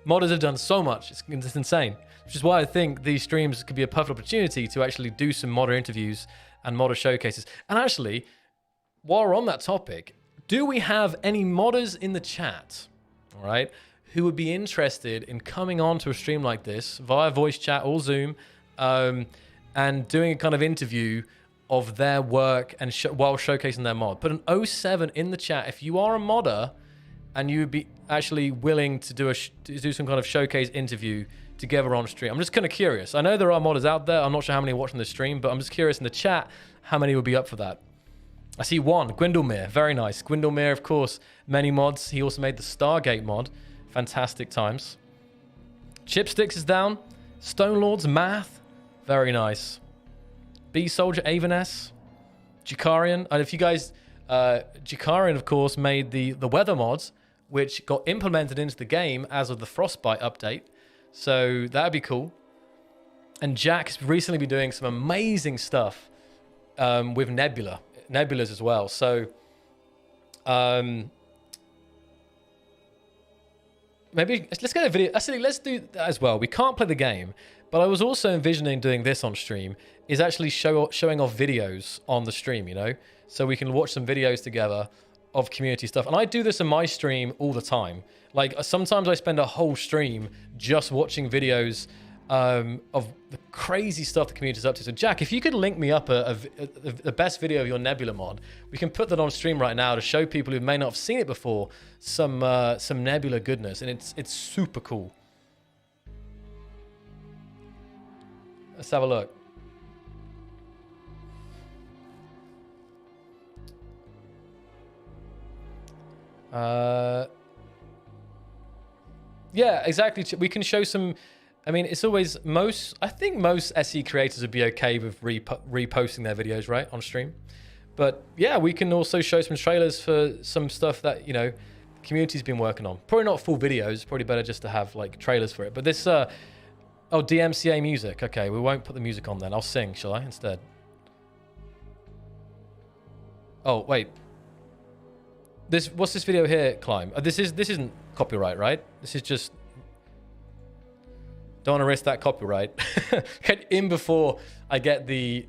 Speaker 1: Modders have done so much, it's insane. Which is why I think these streams could be a perfect opportunity to actually do some modder interviews and modder showcases. And actually, while we're on that topic, do we have any modders in the chat, all right, who would be interested in coming on to a stream like this via voice chat or Zoom, and doing a kind of interview of their work and while showcasing their mod? Put an 07 in the chat if you are a modder and you would be actually willing to do some kind of showcase interview together on stream. I'm just kind of curious. I know there are modders out there. I'm not sure how many are watching the stream, but I'm just curious in the chat how many would be up for that. I see one, Gwindlemere. Very nice. Gwindlemere, of course, many mods. He also made the Stargate mod. Fantastic times. Chipsticks is down. Stone Lords Math. Very nice. B Soldier Avon S. Jukarian. And if you guys, Jukarian, of course, made the weather mods, which got implemented into the game as of the Frostbite update. So that'd be cool. And Jack's recently been doing some amazing stuff with nebulas as well. So maybe let's get a video. Actually, let's do that as well. We can't play the game, but I was also envisioning doing this on stream, is actually showing off videos on the stream, you know? So we can watch some videos together of community stuff. And I do this in my stream all the time. Like sometimes I spend a whole stream just watching videos of the crazy stuff the community's up to. So Jack, if you could link me up the best video of your Nebula mod, we can put that on stream right now to show people who may not have seen it before some Nebula goodness, and it's super cool. Let's have a look. Yeah, exactly. We can show some. I mean, it's always I think most SE creators would be okay with reposting their videos, right, on stream. But yeah, we can also show some trailers for some stuff that, you know, the community's been working on. Probably not full videos. Probably better just to have like trailers for it. But this, oh, DMCA music. Okay, we won't put the music on then. I'll sing, shall I, instead? Oh, wait. What's this video here, Climb? This isn't copyright, right? This is just... Don't want to risk that copyright. Get in before I get the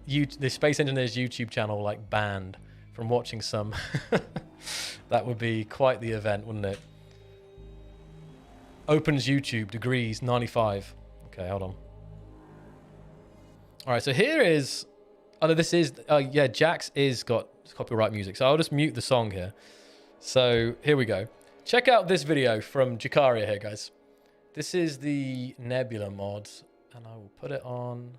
Speaker 1: Space Engineers YouTube channel like banned from watching some. That would be quite the event, wouldn't it? Opens YouTube, degrees 95. Okay, hold on. All right, so here is... Oh, no, this is... yeah, Jax is got copyright music. So I'll just mute the song here. So here we go. Check out this video from Jakaria here, guys. This is the Nebula mod, and I will put it on.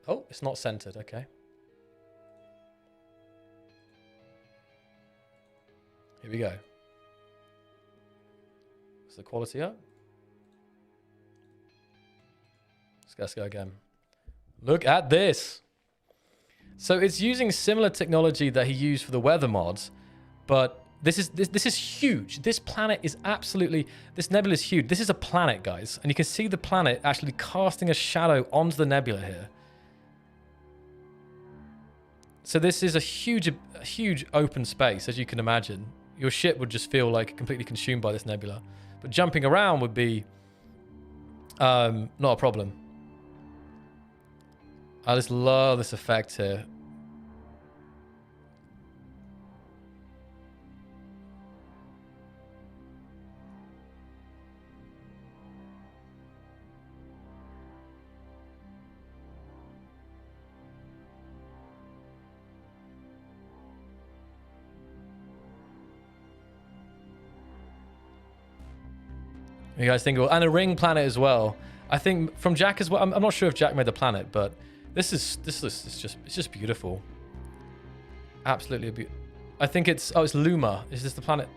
Speaker 1: Oh, it's not centered. Okay. Here we go. Is the quality up? Let's go again. Look at this. So it's using similar technology that he used for the weather mods, but this is huge. This planet is absolutely... This nebula is huge. This is a planet, guys. And you can see the planet actually casting a shadow onto the nebula here. So this is a huge open space, as you can imagine. Your ship would just feel like completely consumed by this nebula. But jumping around would be not a problem. I just love this effect here. You guys think, and a ring planet as well. I think from Jack as well. I'm not sure if Jack made the planet, but this is just beautiful. Absolutely beautiful. I think it's Luma. Is this the planet?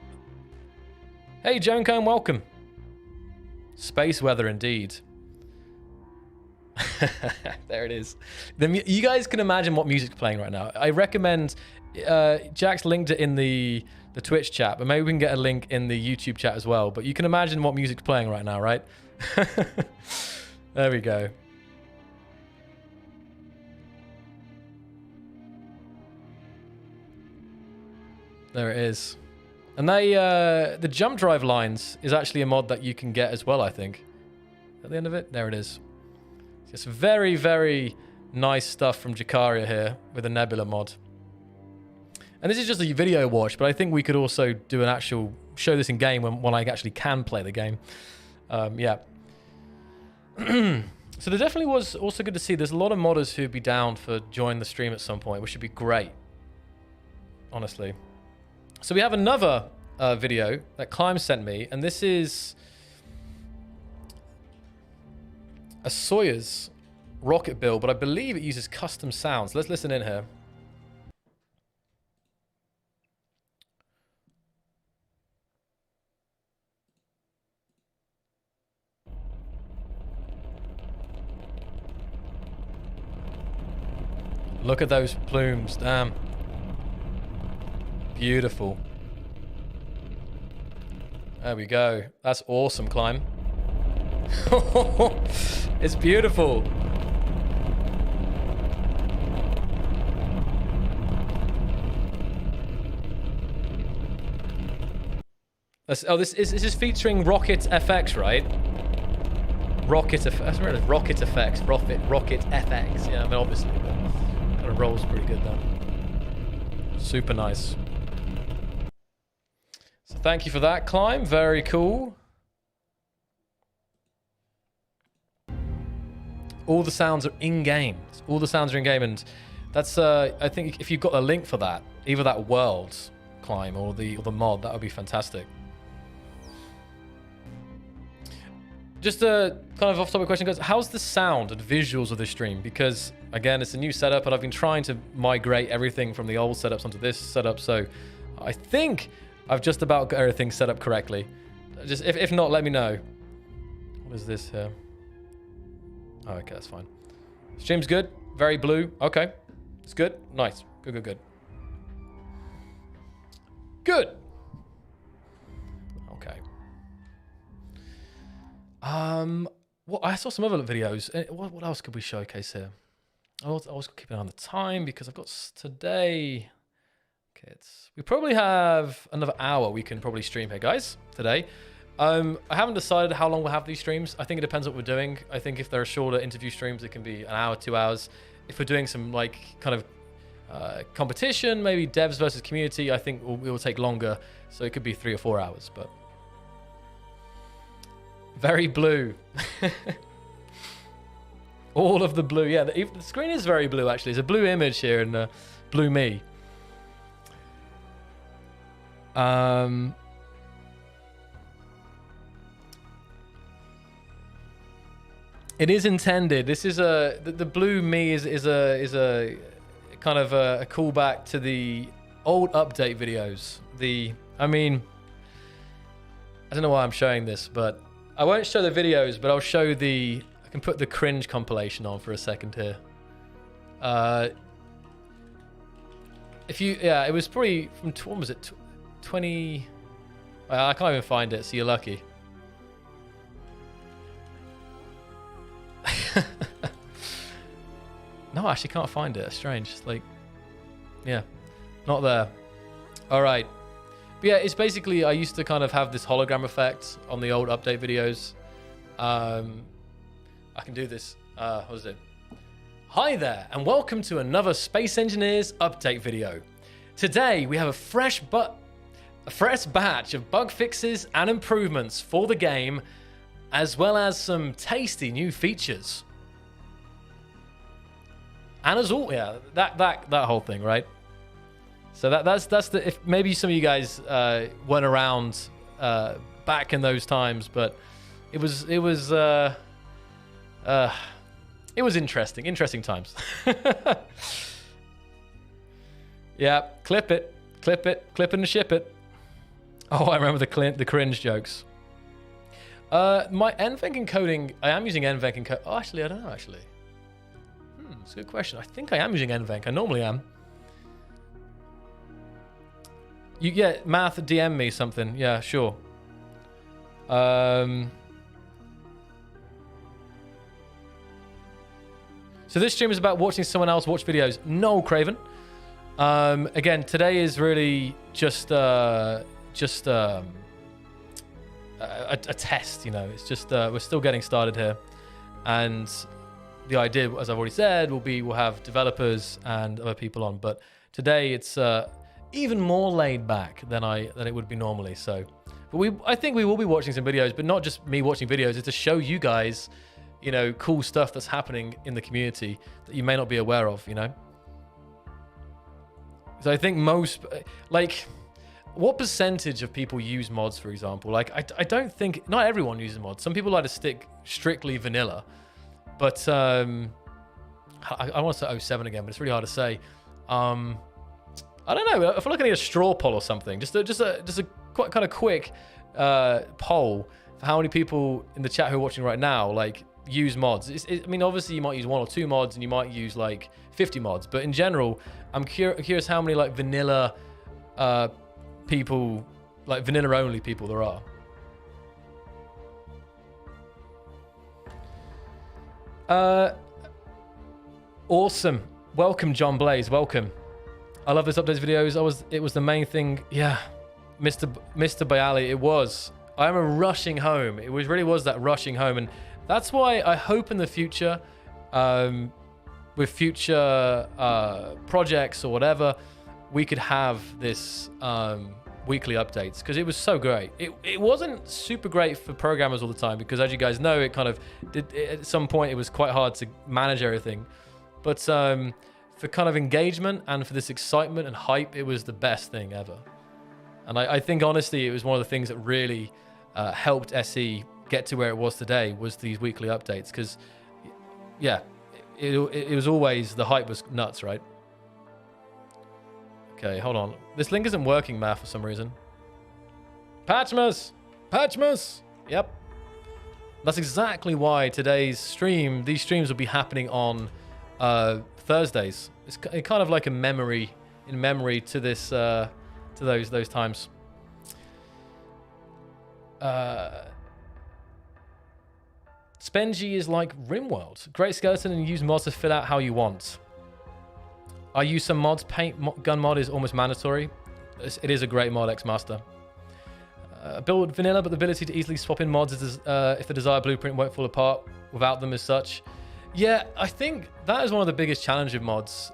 Speaker 1: Hey, Joan Cohn, welcome. Space weather indeed. There it is. You guys can imagine what music's playing right now. I recommend. Jack's linked it in the Twitch chat, but maybe we can get a link in the YouTube chat as well. But you can imagine what music's playing right now, right? There we go. There it is. And the jump drive lines is actually a mod that you can get as well, I think. At the end of it, there it is. It's very, very nice stuff from Jakaria here with the Nebula mod. And this is just a video watch, but I think we could also do an actual show this in game when I actually can play the game. Yeah. So there definitely was also good to see. There's a lot of modders who'd be down for joining the stream at some point, which would be great, honestly. So we have another video that Climb sent me, and this is a Sawyer's rocket build, but I believe it uses custom sounds. Let's listen in here. Look at those plumes. Damn. Beautiful. There we go. That's awesome, Climb. It's beautiful. This is featuring Rocket FX, right? Rocket FX. Rocket FX. Rocket FX. Yeah, I mean, obviously, but kind of rolls pretty good though. Super nice. So thank you for that, Climb. Very cool. All the sounds are in-game. All the sounds are in-game, and that's I think if you've got a link for that, either that world, Climb, or the mod, that would be fantastic. Just a kind of off-topic question, guys. How's the sound and visuals of this stream? Because, again, it's a new setup, and I've been trying to migrate everything from the old setups onto this setup, so I think I've just about got everything set up correctly. Just if not, let me know. What is this here? Oh, okay, that's fine. Stream's good. Very blue. Okay. It's good. Nice. Good. Good. Okay. Well, I saw some other videos. What else could we showcase here? I was keeping on the time because I've got today. Okay, we probably have another hour we can probably stream here, guys, today. I haven't decided how long we'll have these streams. I think it depends what we're doing. I think if there are shorter interview streams, it can be an hour, 2 hours. If we're doing some like kind of competition, maybe devs versus community, I think it will take longer. So it could be 3 or 4 hours, but very blue. All of the blue. Yeah, the screen is very blue, actually. It's a blue image here and blue me. It is intended. This is the blue me is a kind of a callback to the old update videos. I mean, I don't know why I'm showing this, but I won't show the videos, but I'll show I can put the cringe compilation on for a second here. It was probably from, what was it, 20, I can't even find it, so you're lucky. No, I actually can't find it. It's strange. It's like, yeah, not there. All right. But yeah, it's basically, I used to kind of have this hologram effect on the old update videos. I can do this. What is it? Hi there, and welcome to another Space Engineers update video. Today, we have a fresh batch of bug fixes and improvements for the game, as well as some tasty new features. And as all, yeah, that whole thing, right? So that's the, if maybe some of you guys weren't around back in those times, but it was interesting times. Yeah, clip it and ship it. Oh, I remember the cringe jokes. My NVENC encoding, I am using NVENC encoding. Oh, actually, I don't know, actually. It's a good question. I think I am using NVENC. I normally am. Math, DM me something. Yeah, sure. So this stream is about watching someone else watch videos. No, Craven. Again, today is really just a test, you know. It's just we're still getting started here, and the idea, as I've already said, we'll have developers and other people on. But today it's even more laid back than it would be normally. So, but I think we will be watching some videos, but not just me watching videos. It's to show you guys, you know, cool stuff that's happening in the community that you may not be aware of, you know. So I think what percentage of people use mods, for example? Like, I don't think, not everyone uses mods. Some people like to stick strictly vanilla. But I want to say 07 again, but it's really hard to say. I don't know. I feel like I need a straw poll or something. Just a quite kind of quick poll for how many people in the chat who are watching right now like use mods. I mean, obviously you might use 1 or 2 mods, and you might use like 50 mods. But in general, I'm curious how many like vanilla people, like vanilla only people there are. Awesome. Welcome, John Blaze. Welcome. I love this updates videos. It was the main thing. Yeah, Mr. Bayali, it was. I remember rushing home. It really was that rushing home, and that's why I hope in the future, with future projects or whatever, we could have this weekly updates, because it was so great. It wasn't super great for programmers all the time, because as you guys know, it kind of did. At some point, it was quite hard to manage everything, but for kind of engagement and for this excitement and hype, it was the best thing ever. And I think honestly, it was one of the things that really helped SE get to where it was today, was these weekly updates. Because, yeah, it was always, the hype was nuts, right? Okay, hold on. This link isn't working, Matt, for some reason. Patchmas! Patchmas! Yep. That's exactly why these streams will be happening on Thursdays. It's kind of like a memory, in memory to this, to those times. Spengy is like RimWorld. Great skeleton, and use mods to fill out how you want. I use some mods. Paint gun mod is almost mandatory. It is a great mod, X-Master. Build vanilla, but the ability to easily swap in mods is, if the desired blueprint won't fall apart without them as such. Yeah, I think that is one of the biggest challenges of mods,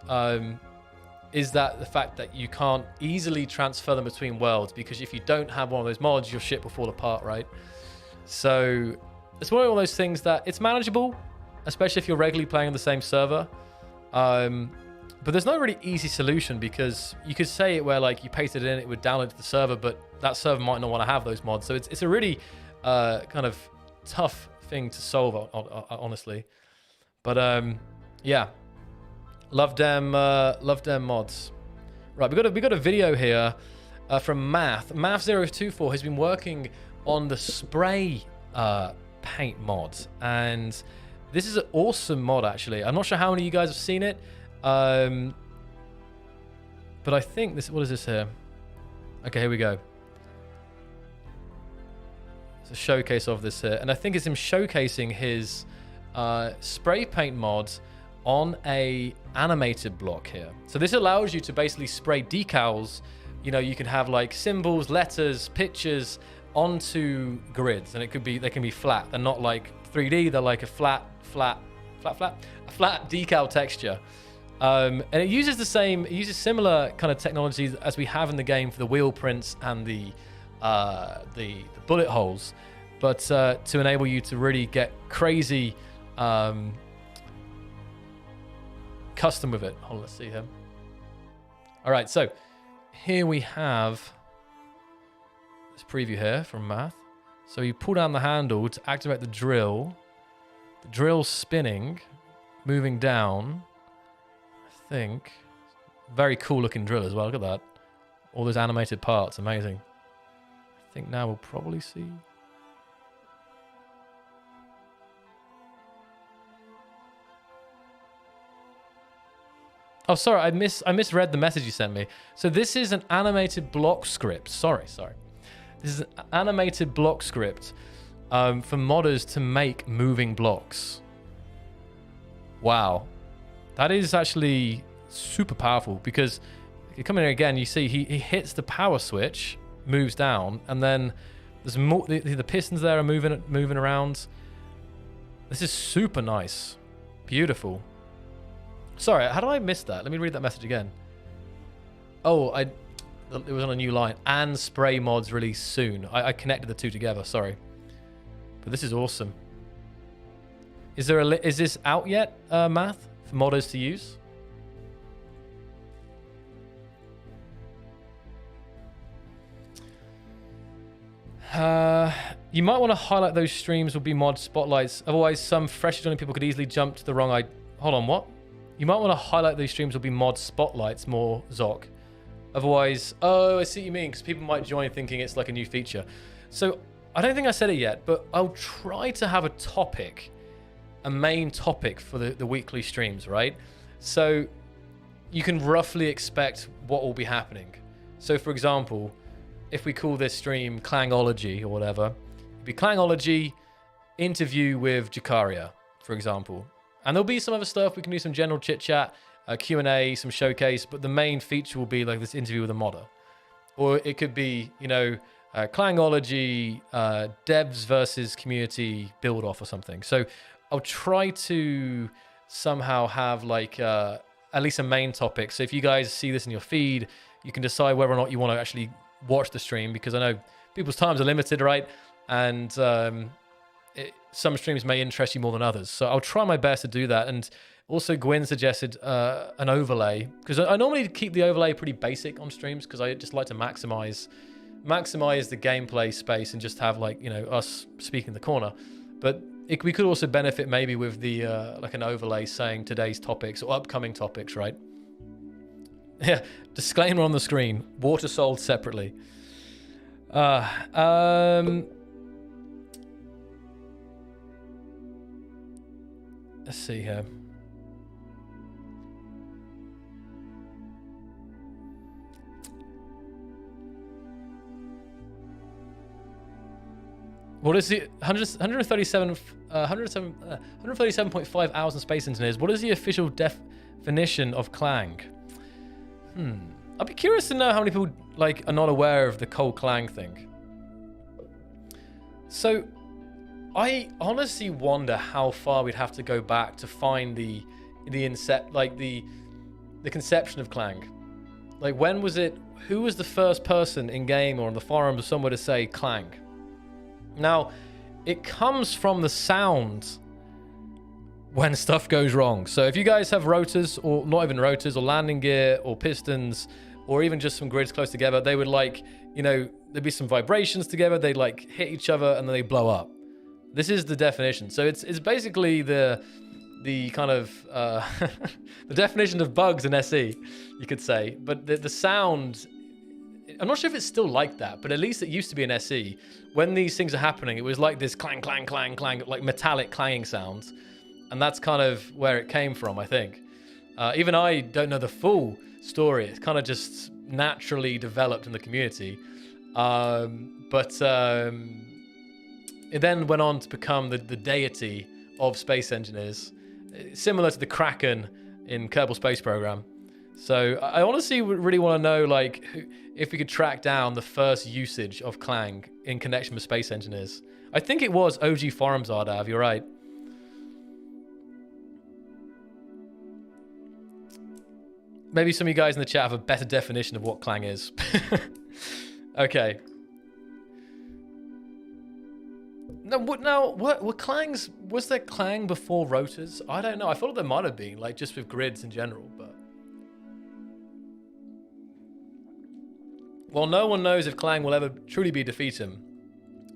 Speaker 1: is that the fact that you can't easily transfer them between worlds, because if you don't have one of those mods, your ship will fall apart, right? So it's one of those things that it's manageable, especially if you're regularly playing on the same server. But there's no really easy solution, because you could say it where like you pasted it in, it would download to the server, but that server might not want to have those mods. So it's a really kind of tough thing to solve, honestly. But yeah, love them mods. Right, we got a video here from Math024, who's been working on the spray paint mod, and this is an awesome mod actually. I'm not sure how many of you guys have seen it, but I think this. What is this here? Okay, here we go. It's a showcase of this here, and I think it's him showcasing his spray paint mod on a animated block here. So this allows you to basically spray decals. You know, you can have like symbols, letters, pictures onto grids, and they can be flat. They're not like 3D. They're like a flat decal texture. And it uses similar kind of technologies as we have in the game for the wheel prints and the bullet holes, but to enable you to really get crazy custom with it. Hold on, let's see here. All right, so here we have this preview here from Math. So you pull down the handle to activate the drill. The drill's spinning, moving down. I think. Very cool looking drill as well. Look at that. All those animated parts. Amazing. I think now we'll probably see. Oh, sorry, I misread the message you sent me. So this is an animated block script. Sorry. This is an animated block script for modders to make moving blocks. Wow. That is actually super powerful, because if you come in here again, you see he hits the power switch, moves down, and then there's more. The pistons there are moving around. This is super nice. Beautiful. Sorry, how did I miss that? Let me read that message again. Oh, it was on a new line. And spray mods released soon. I connected the two together, sorry. But this is awesome. Is this out yet, Math, for modders to use? You might want to highlight those streams will be mod spotlights. Otherwise, some fresh joining people could easily jump to the wrong Hold on, what? You might want to highlight those streams will be mod spotlights more, Zoc. Otherwise, oh, I see what you mean, because people might join thinking it's like a new feature. So I don't think I said it yet, but I'll try to have a topic a main topic for the weekly streams, right? So you can roughly expect what will be happening. So for example, if we call this stream Clangology or whatever, it'd be Clangology interview with Jakaria, for example. And there'll be some other stuff. We can do some general chit chat, Q&A, some showcase, but the main feature will be like this interview with a modder. Or it could be, you know, Clangology, devs versus community build off or something. So I'll try to somehow have like at least a main topic. So if you guys see this in your feed, you can decide whether or not you want to actually watch the stream, because I know people's times are limited, right? And some streams may interest you more than others. So I'll try my best to do that. And also Gwyn suggested an overlay, because I normally keep the overlay pretty basic on streams, because I just like to maximize the gameplay space and just have, like, you know, us speaking in the corner. But we could also benefit maybe with the like an overlay saying today's topics or upcoming topics, right? Yeah, disclaimer on the screen, water sold separately. Let's see here. What is the 137.5 hours in Space Engineers? What is the official definition of Clang? I'd be curious to know how many people like are not aware of the Cold Clang thing. So I honestly wonder how far we'd have to go back to find the conception of Clang. Like, when was it? Who was the first person in game or on the forums or somewhere to say Clang? Now, it comes from the sound when stuff goes wrong. So if you guys have rotors, or not even rotors, or landing gear, or pistons, or even just some grids close together, they would, like, you know, there'd be some vibrations together, they'd like hit each other and then they blow up. This is the definition. So it's basically the kind of the definition of bugs in SE, you could say. But the sound, I'm not sure if it's still like that, but at least it used to be in SE. When these things are happening, it was like this clang, clang, clang, clang, like metallic clanging sounds. And that's kind of where it came from, I think. Even I don't know the full story. It's kind of just naturally developed in the community. It then went on to become the deity of space engineers, similar to the Kraken in Kerbal Space Program. So I honestly really want to know, like, if we could track down the first usage of Clang in connection with space engineers. I think it was OG forums, Ardav, you're right. Maybe some of you guys in the chat have a better definition of what Clang is. Okay. What Clangs, was there Clang before rotors? I don't know. I thought there might have been, like, just with grids in general, but. Well, no one knows if Clang will ever truly be defeat him.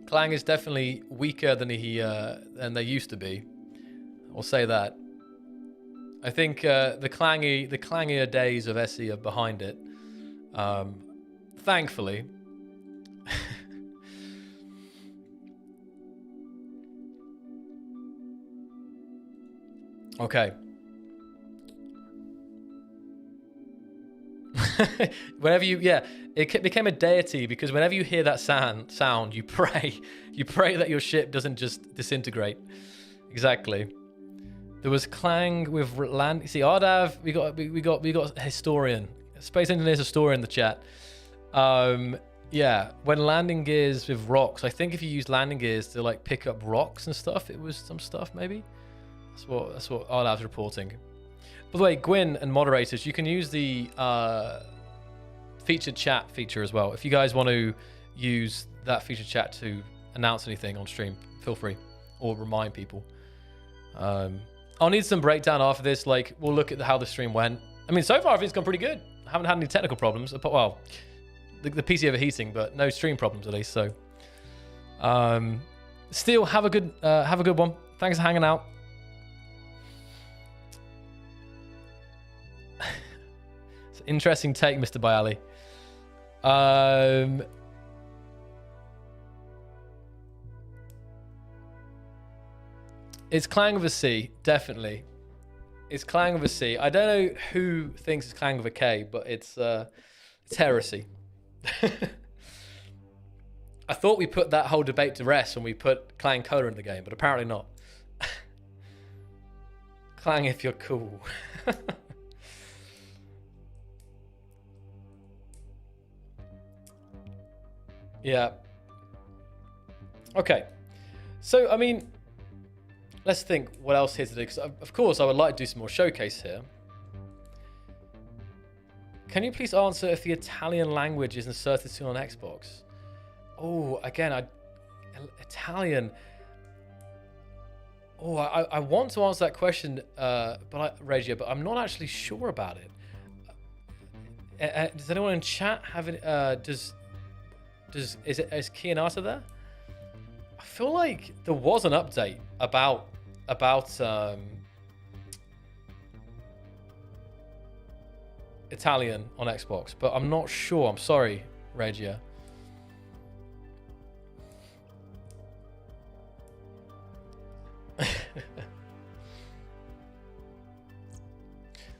Speaker 1: Clang is definitely weaker than they used to be. I'll say that. I think the clangier days of SE are behind it. Thankfully. Okay. Whenever it became a deity, because whenever you hear that sound, you pray that your ship doesn't just disintegrate. Exactly. There was Clang with land. See, Ardav, we got a historian, space engineer's historian in the chat. Yeah, when landing gears with rocks, I think if you use landing gears to, like, pick up rocks and stuff, it was some stuff maybe. That's what Ardav's reporting. By the way, Gwyn and moderators, you can use the featured chat feature as well. If you guys want to use that featured chat to announce anything on stream, feel free, or remind people. I'll need some breakdown after this. Like, we'll look at how the stream went. I mean, so far I think it's gone pretty good. I haven't had any technical problems. Well, the PC overheating, but no stream problems at least. So, still have a good one. Thanks for hanging out. It's an interesting take, Mr. Bayali. It's Clang with a C, definitely. It's Clang with a C. I don't know who thinks it's Clang with a K, but it's heresy. I thought we put that whole debate to rest when we put Clang Cola in the game, but apparently not. Clang if you're cool. Yeah. Okay. So, I mean, let's think what else here to do. Because, of course, I would like to do some more showcase here. Can you please answer if the Italian language is inserted soon on Xbox? Oh, again, Italian. Oh, I want to answer that question, Regia, but I'm not actually sure about it. Does anyone in chat have it? Is Kianata there? I feel like there was an update about Italian on Xbox, but I'm not sure. I'm sorry, Regia.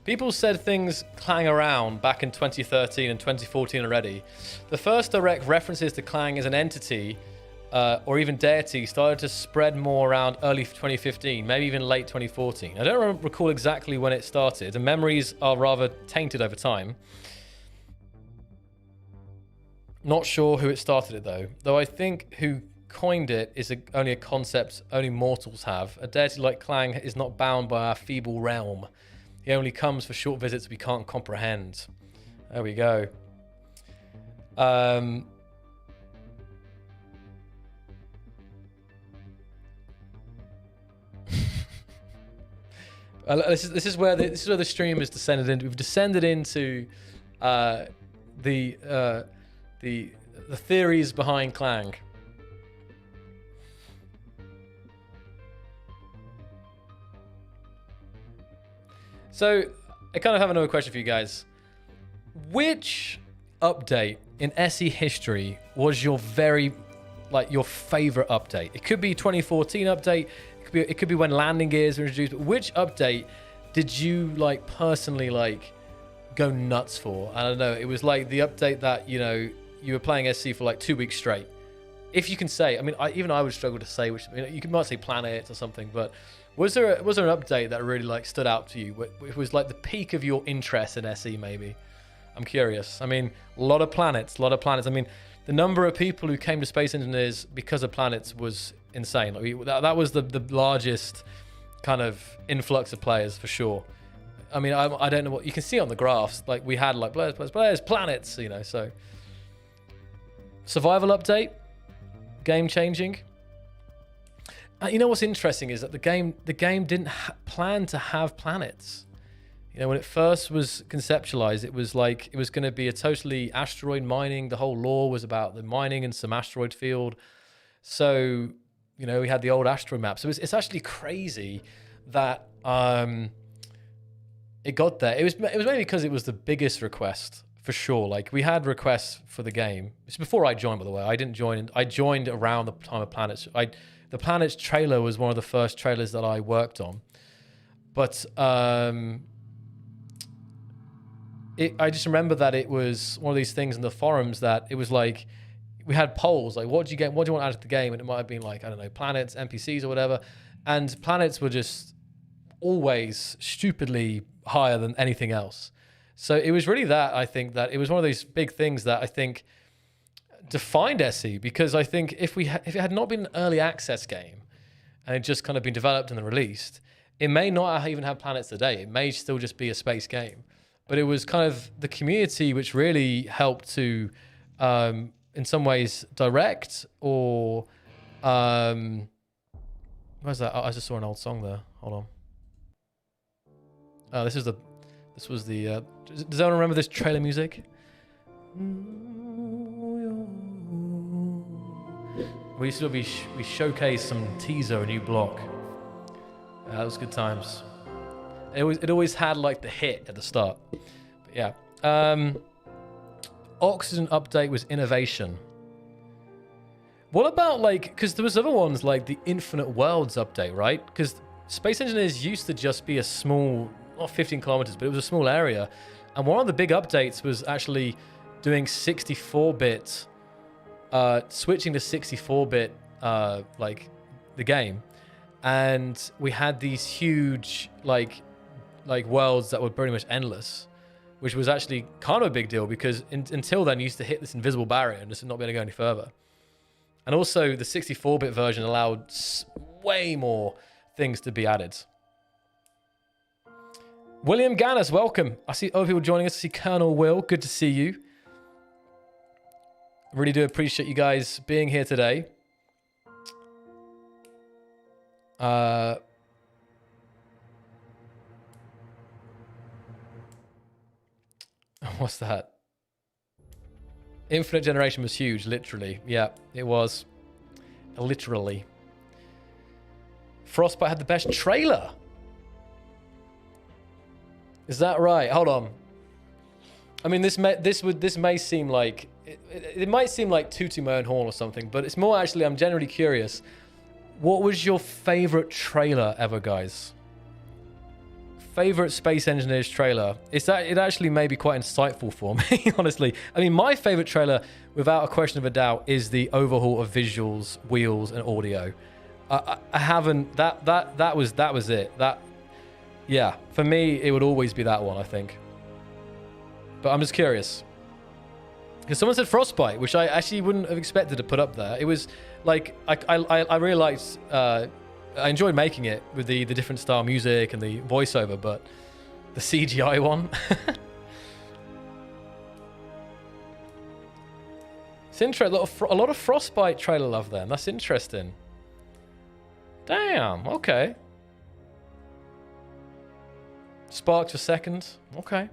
Speaker 1: People said things Clang around back in 2013 and 2014 already. The first direct references to Clang as an entity or even deity started to spread more around early 2015, maybe even late 2014. I don't recall exactly when it started. The memories are rather tainted over time. Not sure who it started it though I think who coined it is only a concept only mortals have. A deity like Clang is not bound by our feeble realm. He only comes for short visits we can't comprehend. There we go. This is where the stream has descended into. We've descended into the theories behind Clang. So, I kind of have another question for you guys. Which update in SE history was your your favorite update? It could be 2014 update. It could be when landing gears were introduced. But which update did you personally go nuts for? I don't know. It was like the update that you were playing SC for 2 weeks straight. If you can say, I mean, even I would struggle to say which. You might say planets or something, but was there an update that really stood out to you? It was the peak of your interest in SE, maybe. I'm curious. I mean, a lot of planets. I mean, the number of people who came to Space Engineers because of planets was insane. That was the largest kind of influx of players for sure. I mean, I don't know what you can see on the graphs. We had players, planets, so. Survival update, game changing. You know what's interesting is that the game didn't plan to have planets. When it first was conceptualized, it was going to be a totally asteroid mining. The whole lore was about the mining in some asteroid field. So, we had the old asteroid map. So it's actually crazy that it got there. It was maybe because it was the biggest request for sure. We had requests for the game. It's before I joined, by the way. I didn't join. I joined around the time of Planets. The Planets trailer was one of the first trailers that I worked on. But I just remember that it was one of these things in the forums that it was we had polls what do you want added to the game, and it might have been I don't know, planets, NPCs or whatever, and planets were just always stupidly higher than anything else. So it was really that I think that it was one of these big things that I think defined SE, because I think if it had not been an early access game and it just kind of been developed and then released, it may not even have planets today. It may still just be a space game. But it was kind of the community which really helped to, in some ways, direct or... where's that? Oh, I just saw an old song there. Hold on. This was the... does anyone remember this trailer music? We showcased some teaser, a new block. That was good times. It always had the hit at the start. But yeah. Oxygen update was innovation. What about because there was other ones like the Infinite Worlds update, right? Because Space Engineers used to just be a small, not 15 kilometers, but it was a small area. And one of the big updates was actually doing 64-bit, switching to 64-bit, like the game. And we had these huge, like worlds that were pretty much endless, which was actually kind of a big deal because until then you used to hit this invisible barrier and just not be able to go any further. And also the 64-bit version allowed way more things to be added. William Gannis, welcome. I see other people joining us. I see Colonel Will. Good to see you. Really do appreciate you guys being here today. What's that? Infinite Generation was huge, literally. Yeah, it was. Literally. Frostbite had the best trailer. Is that right? Hold on. I mean, this may seem like it might seem like tooting my own horn or something, but it's more actually I'm genuinely curious. What was your favorite trailer ever, guys? Favorite Space Engineers trailer? It actually may be quite insightful for me, honestly. I mean, my favorite trailer, without a question of a doubt, is the overhaul of visuals, wheels, and audio. I haven't. That was it. Yeah, for me, it would always be that one, I think. But I'm just curious. Because someone said Frostbite, which I actually wouldn't have expected to put up there. It was like, I really liked, I enjoyed making it with the different style music and the voiceover, but the CGI one. It's interesting. A lot of Frostbite trailer love then. That's interesting. Damn, okay. Sparks for second. Okay.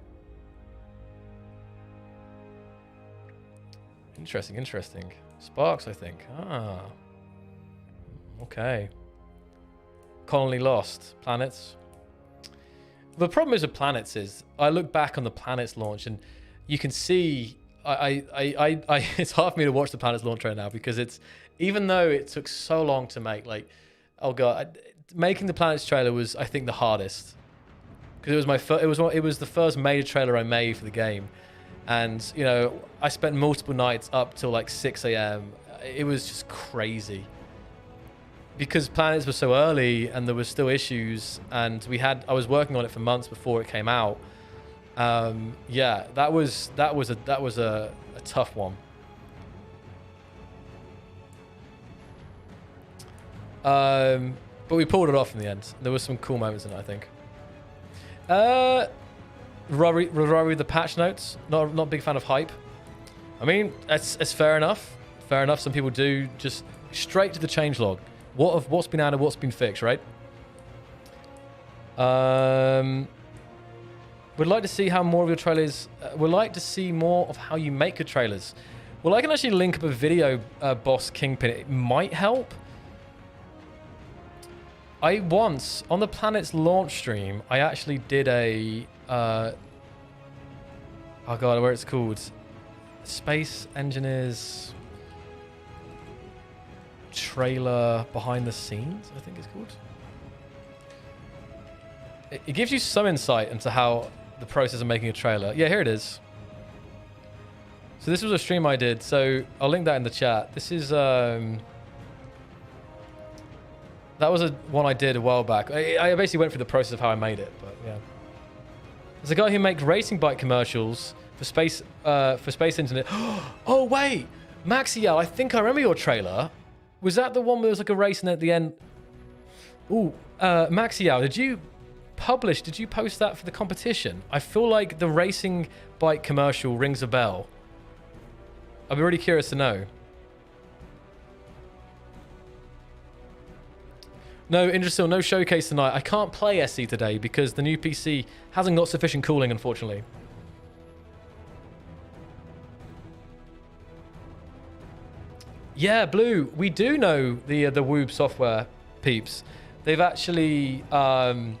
Speaker 1: Interesting. Sparks, I think. Ah. Okay. Colony Lost. Planets. The problem is with Planets is I look back on the Planets launch and you can see it's hard for me to watch the Planets launch right now because it's, even though it took so long to make, like, oh god, making the Planets trailer was, I think, the hardest. Because it was the first major trailer I made for the game, and you know I spent multiple nights up till like 6 a.m. It was just crazy because Planets were so early and there were still issues, and I was working on it for months before it came out. Yeah, that was a tough one. But we pulled it off in the end. There were some cool moments in it, I think. Rory, the patch notes. Not a big fan of hype. I mean, it's fair enough. Fair enough. Some people do just straight to the changelog. What's been added, what's been fixed, right? Would like to see how more of your trailers. Would like to see more of how you make your trailers. Well, I can actually link up a video, Boss Kingpin. It might help. I once, on the Planet's launch stream, I actually did a, oh god, where it's called? Space Engineers trailer behind the scenes, I think it's called. It gives you some insight into how the process of making a trailer. Yeah, here it is. So this was a stream I did, so I'll link that in the chat. This is, that was one I did a while back. I basically went through the process of how I made it, but yeah. There's a guy who makes racing bike commercials for Space Engineer. Oh wait, Maxiel, I think I remember your trailer. Was that the one where there was like a race and at the end? Ooh, Maxiel, did you post that for the competition? I feel like the racing bike commercial rings a bell. I'd be really curious to know. No, Indra, no showcase tonight. I can't play SE today because the new PC hasn't got sufficient cooling, unfortunately. Yeah, Blue, we do know the Woob software peeps. They've actually... the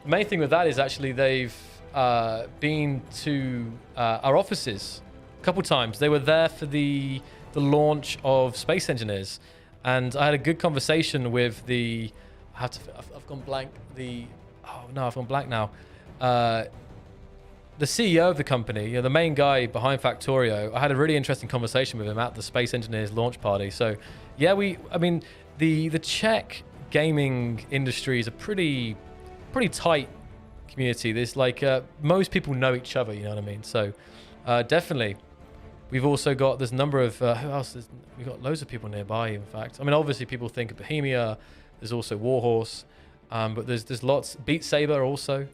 Speaker 1: main thing with that is actually they've been to our offices a couple times. They were there for the launch of Space Engineers. And I had a good conversation with the I've gone blank. Oh no, I've gone blank now. The CEO of the company, the main guy behind Factorio, I had a really interesting conversation with him at the Space Engineers launch party. So, yeah, I mean, the Czech gaming industry is a pretty tight community. There's like most people know each other, you know what I mean? So, definitely. We've also got there's a number of who else? We've got loads of people nearby. In fact, I mean, obviously people think of Bohemia. There's also Warhorse, but there's lots. Beat Saber also.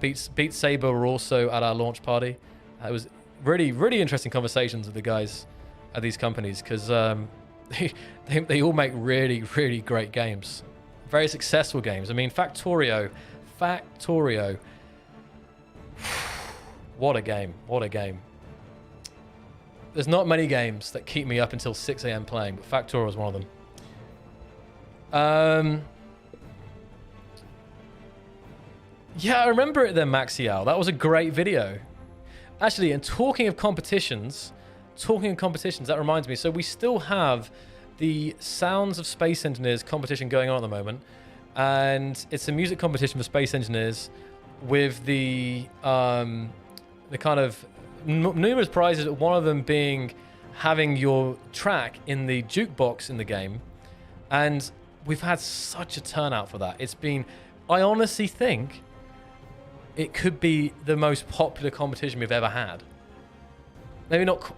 Speaker 1: Beat Saber were also at our launch party. It was really interesting conversations with the guys at these companies because they all make really great games, very successful games. I mean, Factorio, what a game. There's not many games that keep me up until 6 a.m. playing, but Factorio is one of them. Yeah, I remember it then, Maxial. That was a great video. Actually, and talking of competitions, that reminds me. So we still have the Sounds of Space Engineers competition going on at the moment. And it's a music competition for space engineers with the kind of numerous prizes, one of them being having your track in the jukebox in the game. And we've had such a turnout for that. It's been, I honestly think it could be the most popular competition we've ever had. Maybe not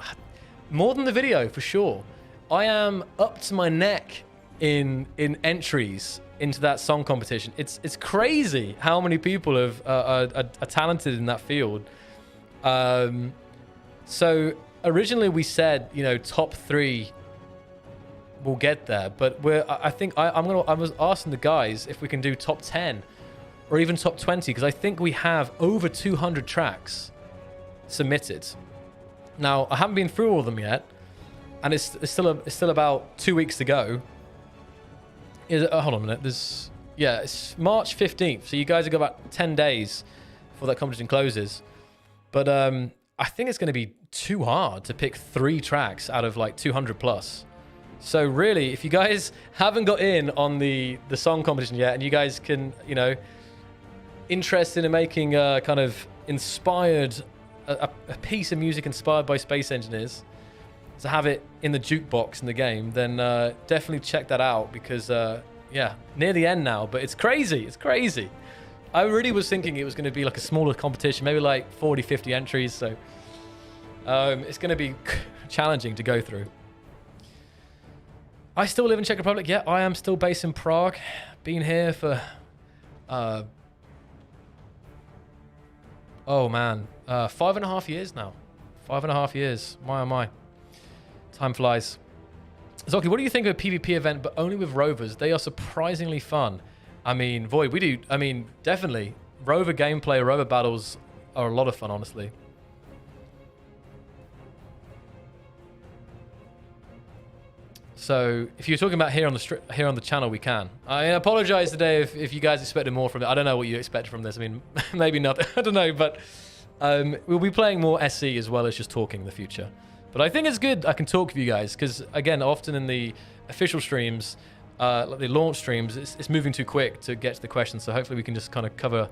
Speaker 1: more than the video for sure. I am up to my neck in entries into that song competition. It's crazy how many people are talented in that field. So originally we said, top 3 will get there, but I was asking the guys if we can do top 10 or even top 20, because I think we have over 200 tracks submitted. Now, I haven't been through all of them yet, and it's still about 2 weeks to go. Hold on a minute. It's March 15th, so you guys have got about 10 days before that competition closes. But I think it's going to be too hard to pick 3 tracks out of like 200 plus. So really, if you guys haven't got in on the song competition yet, and you guys can, interested in making a kind of inspired, a piece of music inspired by space engineers, to have it in the jukebox in the game, then definitely check that out because, near the end now, but it's crazy. I really was thinking it was going to be like a smaller competition, maybe like 40, 50 entries. So it's going to be challenging to go through. I still live in Czech Republic. Yeah, I am still based in Prague. Been here for, 5.5 years now. 5.5 years. My, oh my. Time flies. Xocliw, what do you think of a PvP event, but only with rovers? They are surprisingly fun. I mean, Void, definitely. Rover gameplay, rover battles are a lot of fun, honestly. So, if you're talking about here on the channel, we can. I apologize today if you guys expected more from it. I don't know what you expect from this. I mean, maybe not. I don't know, but we'll be playing more SE as well as just talking in the future. But I think it's good I can talk with you guys because, again, often in the official streams, like the launch streams, it's moving too quick to get to the questions. So hopefully we can just kind of cover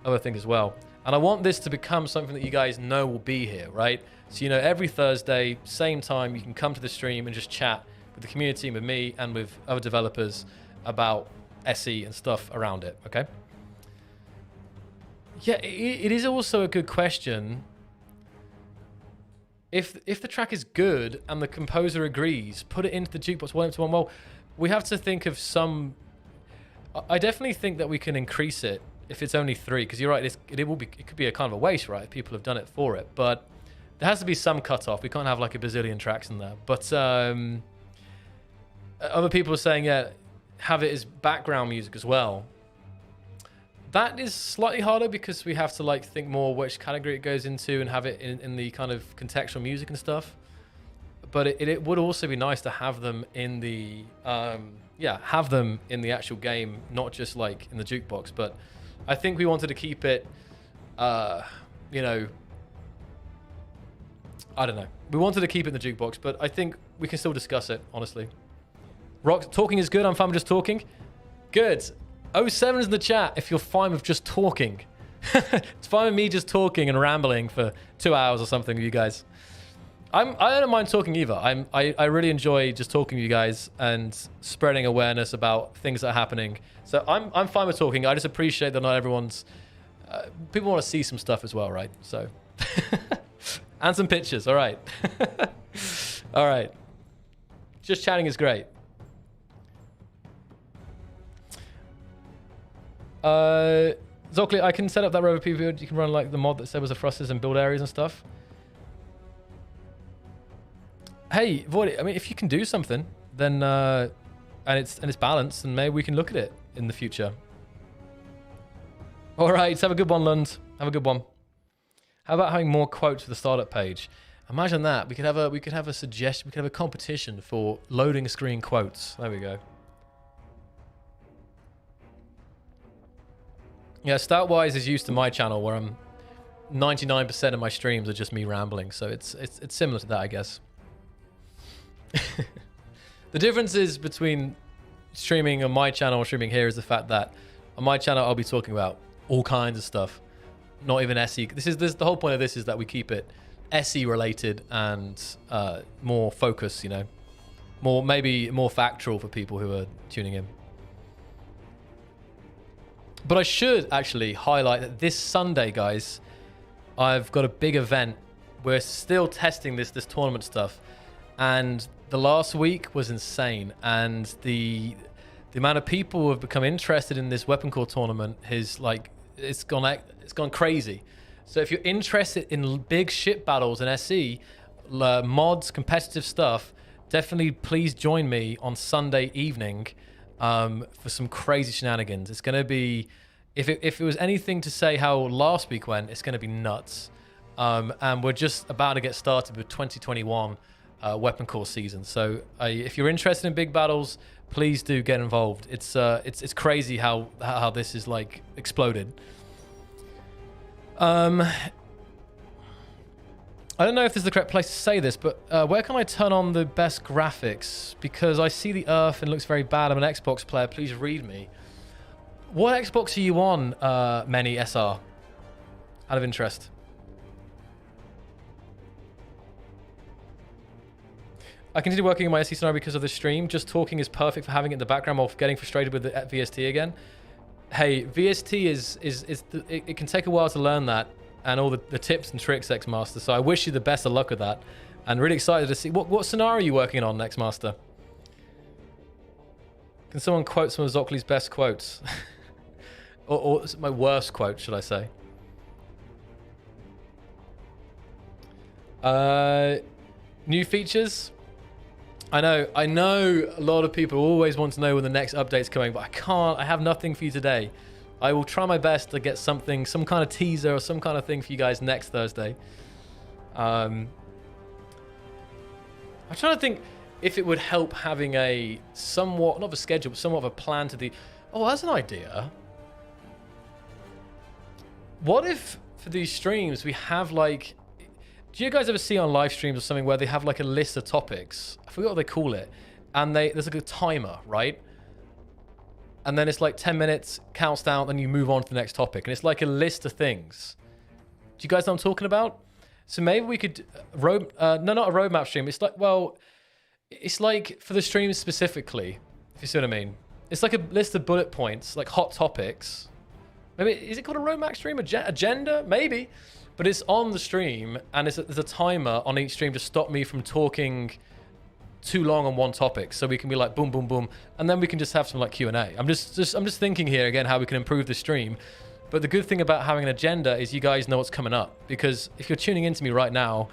Speaker 1: other things as well. And I want this to become something that you guys know will be here, right? So, every Thursday, same time, you can come to the stream and just chat with the community, with me, and with other developers about SE and stuff around it, okay? Yeah, it is also a good question. If the track is good and the composer agrees, put it into the jukebox 1 Well, we have to think of some... I definitely think that we can increase it if it's only 3, because you're right, it could be a kind of a waste, right? People have done it for it, but there has to be some cutoff. We can't have like a bazillion tracks in there. But other people are saying, yeah, have it as background music as well. That is slightly harder because we have to like think more which category it goes into and have it in the kind of contextual music and stuff. But it would also be nice to have them in the have them in the actual game, not just like in the jukebox. But I think we wanted to keep it, I don't know. We wanted to keep it in the jukebox, but I think we can still discuss it, honestly. Rock, talking is good. I'm fine with just talking. Good. 07's in the chat if you're fine with just talking. It's fine with me just talking and rambling for 2 hours or something with you guys. I don't mind talking either. I really enjoy just talking to you guys and spreading awareness about things that are happening. So I'm fine with talking. I just appreciate that not everyone's... people want to see some stuff as well, right? So... and some pictures, all right. All right. Just chatting is great. Xocliw, I can set up that rover PvP. You can run like the mod that said was a thrusters and build areas and stuff. Hey, Void, I mean, if you can do something, then and it's balanced, then maybe we can look at it in the future. All right, have a good one, Lund. Have a good one. How about having more quotes for the startup page? Imagine that. We could have a suggestion. We could have a competition for loading screen quotes. There we go. Yeah, Startwise is used to my channel where I'm 99% of my streams are just me rambling, so it's similar to that, I guess. The difference is between streaming on my channel and streaming here is the fact that on my channel I'll be talking about all kinds of stuff, not even SE. This the whole point of this is that we keep it SE related and more focus, you know, maybe more factual for people who are tuning in. But I should actually highlight that this Sunday, guys, I've got a big event. We're still testing this tournament stuff, and the last week was insane. And the amount of people who have become interested in this Weapon Core tournament is like it's gone crazy. So if you're interested in big ship battles in SE, mods, competitive stuff, definitely please join me on Sunday evening. For some crazy shenanigans. It's going to be, if it was anything to say how last week went, it's going to be nuts. And we're just about to get started with 2021 Weapon Core season. So if you're interested in big battles, please do get involved. It's crazy how this is like exploded. I don't know if this is the correct place to say this, but where can I turn on the best graphics? Because I see the Earth and it looks very bad. I'm an Xbox player. Please read me. What Xbox are you on, Many SR? Out of interest. I continue working on my SE scenario because of the stream. Just talking is perfect for having it in the background while getting frustrated with the VST again. Hey, VST it can take a while to learn that. And all the tips and tricks, X-Master. So I wish you the best of luck with that. And really excited to see... What scenario are you working on, X-Master? Can someone quote some of Xocliw's best quotes? or my worst quote, should I say? New features? I know a lot of people always want to know when the next update's coming, but I can't. I have nothing for you today. I will try my best to get something, some kind of teaser or some kind of thing for you guys next Thursday. I'm trying to think if it would help having a somewhat, not of a schedule, but somewhat of a plan to the... Oh, that's an idea. What if for these streams we have like... Do you guys ever see on live streams or something where they have like a list of topics? I forgot what they call it. And there's like a timer, right? And then it's like 10 minutes, counts down, then you move on to the next topic. And it's like a list of things. Do you guys know what I'm talking about? So maybe we could... no, not a roadmap stream. It's like, well, it's like for the stream specifically, if you see what I mean. It's like a list of bullet points, like hot topics. Maybe, is it called a roadmap stream? Agenda? Maybe. But it's on the stream, and there's a timer on each stream to stop me from talking too long on one topic, so we can be like boom, boom, boom, and then we can just have some like Q&A. I'm just thinking here again how we can improve the stream. But the good thing about having an agenda is you guys know what's coming up, because if you're tuning into me right now,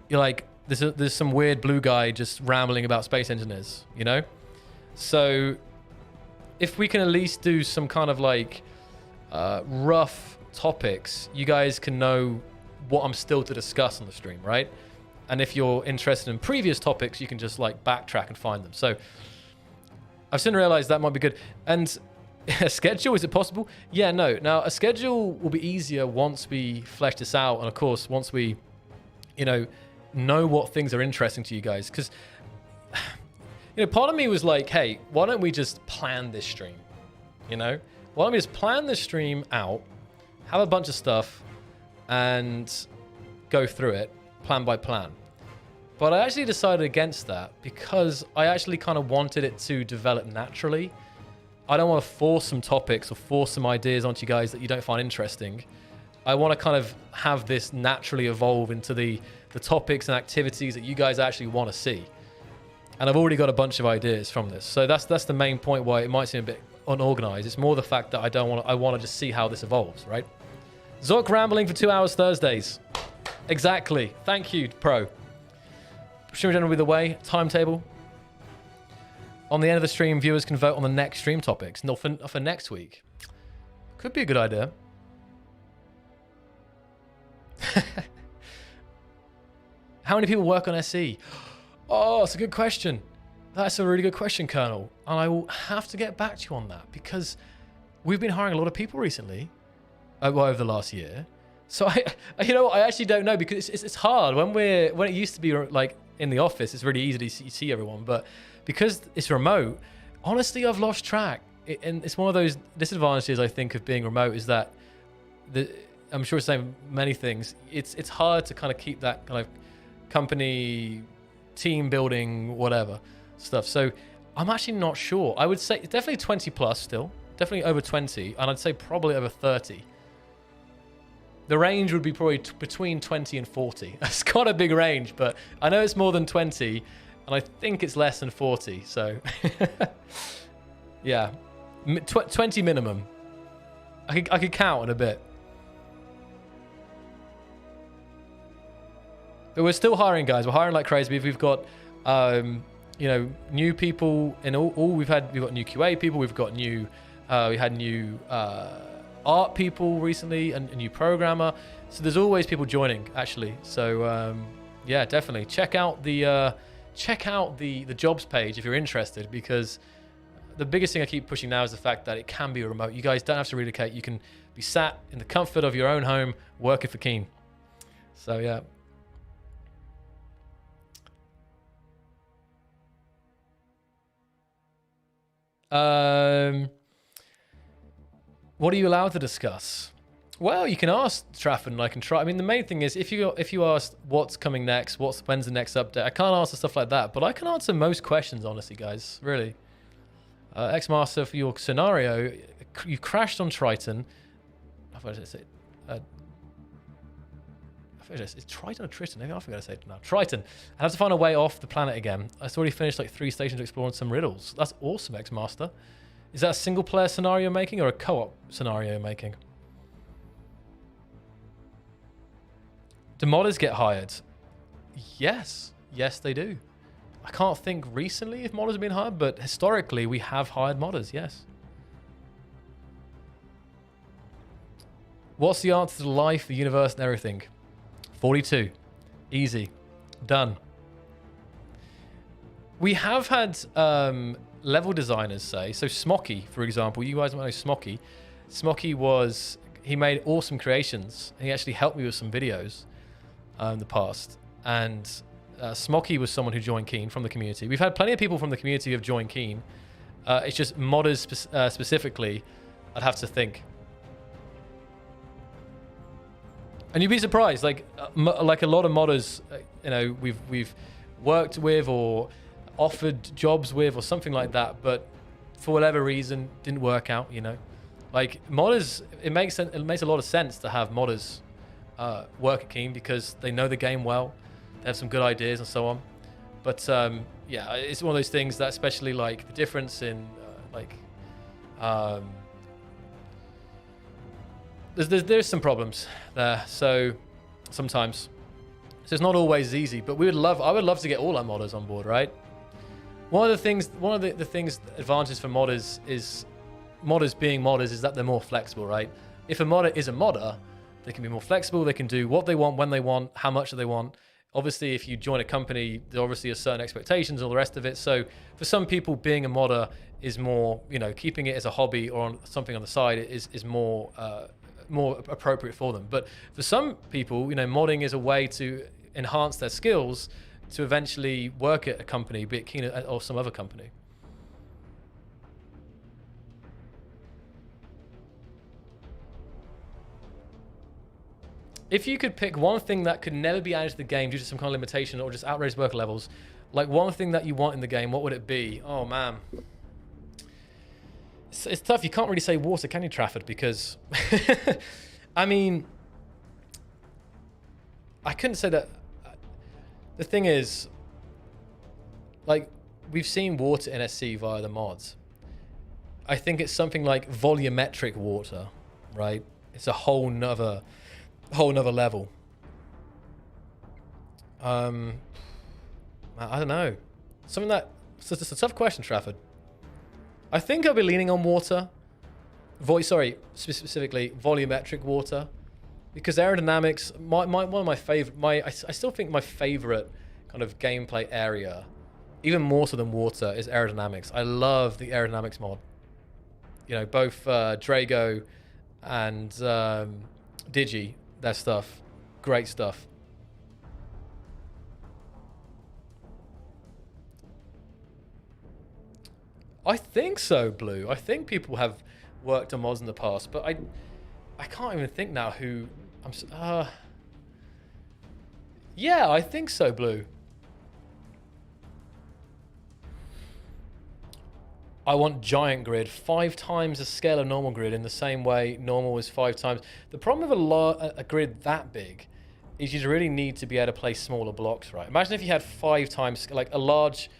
Speaker 1: you're like, there's some weird blue guy just rambling about space engineers, you know? So if we can at least do some kind of like rough topics, you guys can know what I'm still to discuss on the stream, right? And if you're interested in previous topics, you can just like backtrack and find them. So I've soon realized that might be good. And a schedule, is it possible? Yeah, no. Now, a schedule will be easier once we flesh this out. And of course, once we, know what things are interesting to you guys. Because, part of me was like, hey, why don't we just plan this stream? you know? Why don't we just plan the stream out, have a bunch of stuff, and go through it plan by plan. But I actually decided against that because I actually kind of wanted it to develop naturally. I don't want to force some topics or force some ideas onto you guys that you don't find interesting. I want to kind of have this naturally evolve into the topics and activities that you guys actually want to see. And I've already got a bunch of ideas from this. So that's the main point why it might seem a bit unorganized. It's more the fact that I want to just see how this evolves, right? Zoc rambling for 2 hours Thursdays. Exactly. Thank you, Pro. Stream agenda will be the way. Timetable. On the end of the stream, viewers can vote on the next stream topics. Not for next week. Could be a good idea. How many people work on SE? Oh, it's a good question. That's a really good question, Colonel. And I will have to get back to you on that because we've been hiring a lot of people recently, over the last year. So I actually don't know because it's hard when it used to be like in the office. It's really easy to see everyone, but because it's remote, honestly, I've lost track. And it's one of those disadvantages I think of being remote is that I'm sure it's saying many things. It's hard to kind of keep that kind of company team building whatever stuff. So I'm actually not sure. I would say definitely 20 plus still, definitely over 20, and I'd say probably over 30. The range would be probably between 20 and 40. It's quite a big range, but I know it's more than 20, and I think it's less than 40. So, yeah, 20 minimum. I could count in a bit. But we're still hiring, guys. We're hiring like crazy. We've got, new people in all. We've got new QA people. We've got new. We had new. Art people recently and a new programmer, so there's always people joining actually. So yeah, definitely check out the jobs page if you're interested, because the biggest thing I keep pushing now is the fact that it can be remote. You guys don't have to relocate. You can be sat in the comfort of your own home working for Keen. So yeah. What are you allowed to discuss? Well, you can ask Trafford and I can try. I mean, the main thing is if you ask what's coming next, when's the next update, I can't answer stuff like that, but I can answer most questions, honestly, guys, really. X-Master, for your scenario, you crashed on Triton. I forgot to say it's Triton or Triton? Maybe I forgot to say it now. Triton. I have to find a way off the planet again. I already finished like 3 stations exploring some riddles. That's awesome, X-Master. Is that a single player scenario making or a co-op scenario making? Do modders get hired? Yes. Yes, they do. I can't think recently if modders have been hired, but historically we have hired modders, yes. What's the answer to life, the universe, and everything? 42. Easy. Done. We have had level designers say, so Smoky, for example, you guys might know Smoky. Smoky he made awesome creations. He actually helped me with some videos in the past. And Smoky was someone who joined Keen from the community. We've had plenty of people from the community who have joined Keen. It's just modders specifically, I'd have to think. And you'd be surprised, like a lot of modders, we've worked with or offered jobs with or something like that, but for whatever reason didn't work out. Like modders, it makes a lot of sense to have modders work at Keen because they know the game well, they have some good ideas and so on. But yeah, it's one of those things that, especially like the difference in there's some problems there. So sometimes, so it's not always easy. But I would love to get all our modders on board, right? One of the advantages for modders is being modders is that they're more flexible, right? If a modder is a modder, they can be more flexible. They can do what they want, when they want, how much they want. Obviously, if you join a company, there obviously are certain expectations, all the rest of it. So for some people, being a modder is more, keeping it as a hobby or on something on the side is more appropriate for them. But for some people, modding is a way to enhance their skills to eventually work at a company, be it Keen or some other company. If you could pick one thing that could never be added to the game due to some kind of limitation or just outrageous work levels, like one thing that you want in the game, what would it be? Oh, man. It's tough. You can't really say water, can you, Trafford? Because, I mean, I couldn't say that. The thing is, like, we've seen water in SC via the mods. I think it's something like volumetric water, right? It's a whole nother level. I don't know. Something that... It's a tough question, Trafford. I think I'll be leaning on water. Specifically volumetric water. Because aerodynamics, one of my favorite... I still think my favorite kind of gameplay area, even more so than water, is aerodynamics. I love the aerodynamics mod. You know, both Drago and Digi, their stuff. Great stuff. I think so, Blue. I think people have worked on mods in the past, but I can't even think now who... Yeah, I think so, Blue. I want giant grid, 5 times the scale of normal grid in the same way normal is 5 times. The problem with a grid that big is you really need to be able to place smaller blocks, right? Imagine if you had 5 times, like a large,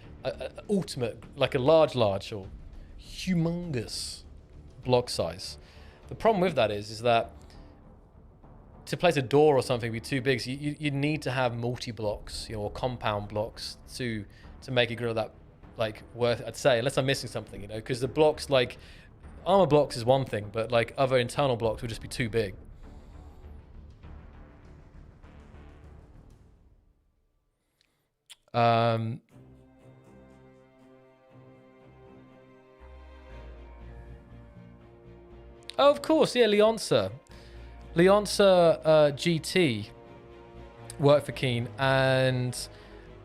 Speaker 1: ultimate, like a large or humongous block size. The problem with that is that to place a door or something would be too big. So you need to have multi-blocks, you know, or compound blocks to make a grid that, like, worth, I'd say, unless I'm missing something, you know, because the blocks, like, armor blocks is one thing, but, like, other internal blocks would just be too big. Oh, of course, yeah, Leonsa GT worked for Keen, and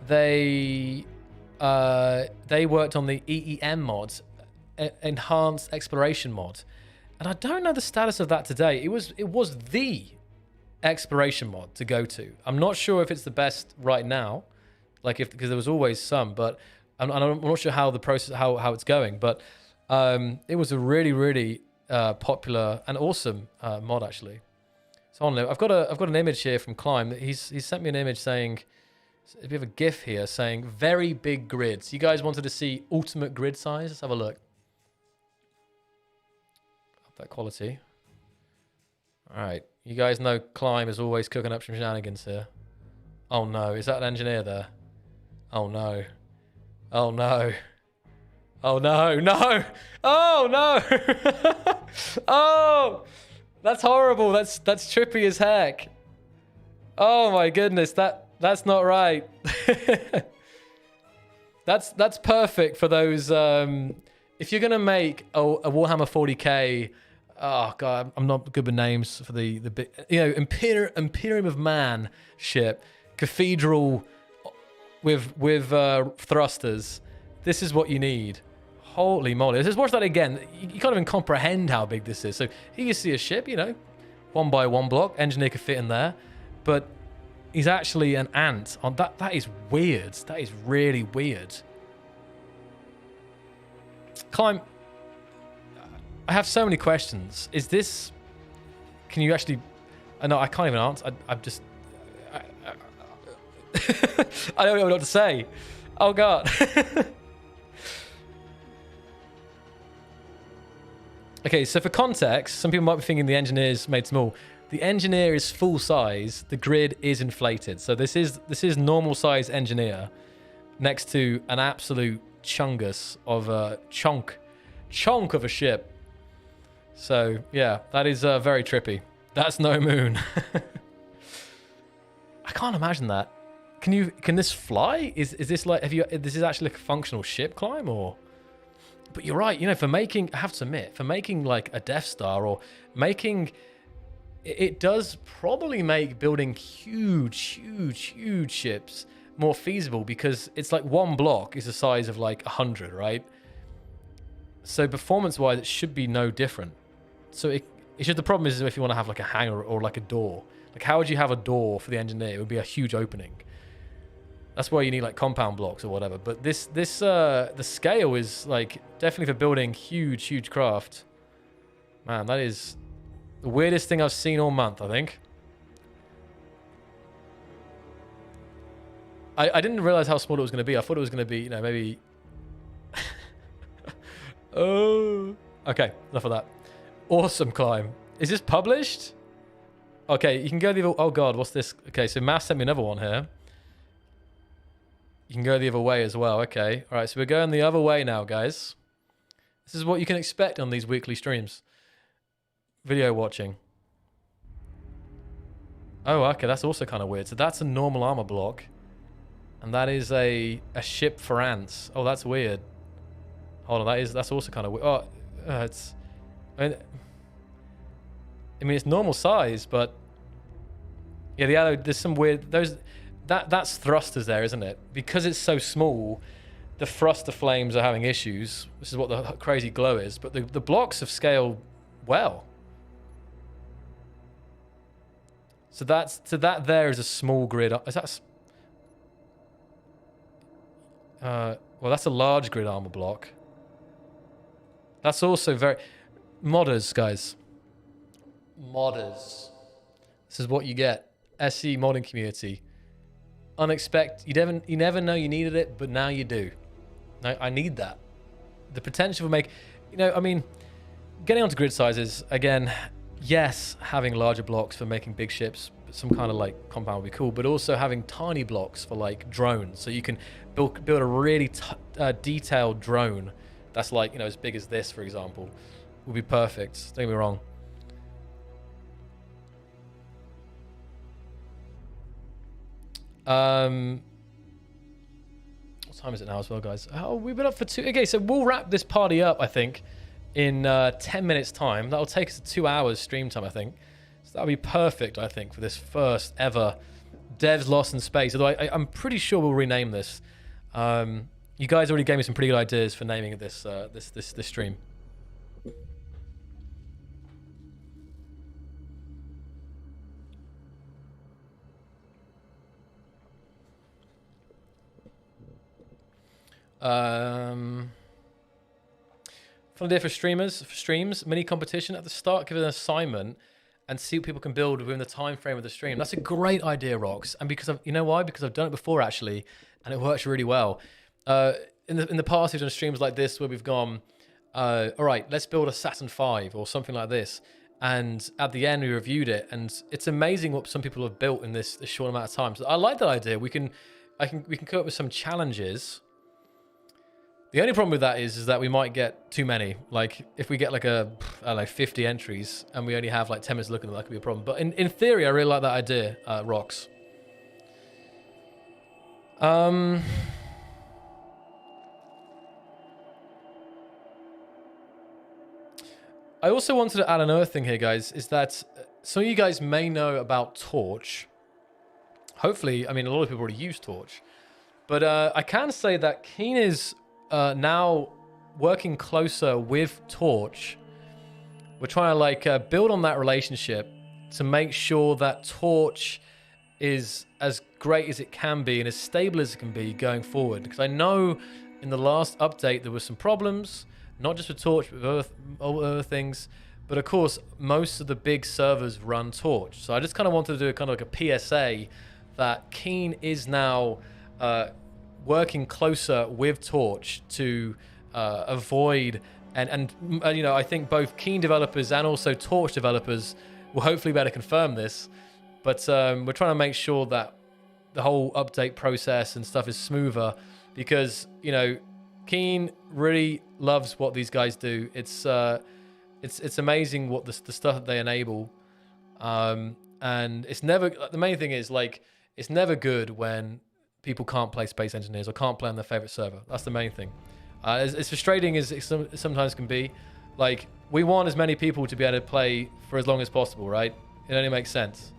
Speaker 1: they worked on the EEM mod, Enhanced Exploration mod, and I don't know the status of that today. It was the exploration mod to go to. I'm not sure if it's the best right now, like because there was always some, but I'm not sure how the process how it's going. But it was a really popular and awesome mod actually. So I've got an image here from Climb. He's sent me an image saying. We have a GIF here saying very big grids. You guys wanted to see ultimate grid size? Let's have a look. Up that quality. All right. You guys know Climb is always cooking up some shenanigans here. Oh no. Is that an engineer there? Oh no. Oh no. Oh no. No. Oh no. Oh. That's horrible. That's trippy as heck. Oh my goodness. That's not right. That's perfect for those. If you're gonna make a Warhammer 40k, oh god, I'm not good with names for the you know, Imperium of Man ship, cathedral with thrusters. This is what you need. Holy moly! Let's just watch that again. You can't even comprehend how big this is. So here you see a ship, you know, 1 by 1 block. Engineer could fit in there, but he's actually an ant on that. That is weird. That is really weird. Climb. I have so many questions. Is this... Can you actually... No, I can't even answer. I'm just... I don't know what to say. Oh, God. Okay, so for context, some people might be thinking the engineer's made small. The engineer is full size. The grid is inflated. So this is normal size engineer next to an absolute chungus of a chunk of a ship. So yeah, that is very trippy. That's no moon. I can't imagine that. Can this fly? Is this like, this is actually like a functional ship Climb or? But you're right, you know, I have to admit, for making like a Death Star or making, it does probably make building huge ships more feasible because it's like 1 block is the size of like 100, right? So performance-wise, it should be no different. So It's just the problem is if you want to have like a hangar or like a door. Like how would you have a door for the engineer? It would be a huge opening. That's why you need like compound blocks or whatever. But the scale is like definitely for building huge craft. Man, that is the weirdest thing I've seen all month, I think. I didn't realize how small it was going to be. I thought it was going to be, you know, maybe... Oh. Okay, enough of that. Awesome climb. Is this published? Okay, you can go the other... Oh, God, what's this? Okay, so Mass sent me another one here. You can go the other way as well. Okay. All right, so we're going the other way now, guys. This is what you can expect on these weekly streams. Video watching. Oh, okay, that's also kind of weird. So that's a normal armor block. And that is a ship for ants. Oh, that's weird. Hold on, that's also kind of weird. Oh, it's... I mean, it's normal size, but... Yeah, the other... There's some weird... That's thrusters there, isn't it? Because it's so small, the thruster flames are having issues. This is what the crazy glow is. But the blocks have scaled well. So that there is a small grid. Is that... well, that's a large grid armor block. That's also very... Modders, guys. Modders. This is what you get. SE modding community. Unexpected. You never know you needed it, but now you do. I need that. The potential for make... You know, I mean, getting onto grid sizes, again, yes, having larger blocks for making big ships, some kind of like compound would be cool, but also having tiny blocks for like drones, so you can build a really detailed drone that's like, you know, as big as this, for example, would be perfect. Don't get me wrong. What time is it now as well, guys? Oh, we've been up for 2. Okay, so we'll wrap this party up, I think, in 10 minutes time. That'll take us to 2 hours stream time, I think. So that'll be perfect, I think, for this first ever Devs Lost in Space. Although I'm pretty sure we'll rename this. You guys already gave me some pretty good ideas for naming this this stream. Fun idea for streams, mini competition at the start, give it an assignment and see what people can build within the time frame of the stream. That's a great idea, Rox. And because you know why? Because I've done it before actually, and it works really well. In the past, we've done streams like this where we've gone, all right, let's build a Saturn V or something like this. And at the end, we reviewed it, and it's amazing what some people have built in this short amount of time. So I like that idea. We can come up with some challenges. The only problem with that is that we might get too many. Like, if we get like I don't know, 50 entries and we only have like 10 minutes to look at them, that could be a problem. But in theory, I really like that idea, Rox. I also wanted to add another thing here, guys, is that some of you guys may know about Torch. Hopefully, I mean, a lot of people already use Torch. But I can say that Keen is... now working closer with Torch. We're trying to like build on that relationship to make sure that Torch is as great as it can be and as stable as it can be going forward. Because I know in the last update there were some problems, not just with Torch, but with other things. But of course, most of the big servers run Torch. So I just kind of wanted to do kind of like a PSA that Keen is now... working closer with Torch to avoid and you know, I think both Keen developers and also Torch developers will hopefully be able to confirm this, but we're trying to make sure that the whole update process and stuff is smoother, because you know, Keen really loves what these guys do. It's amazing what the stuff that they enable, and it's never, the main thing is like, it's never good when people can't play Space Engineers or can't play on their favorite server. That's the main thing. As frustrating as it sometimes can be, like, we want as many people to be able to play for as long as possible, right? It only makes sense.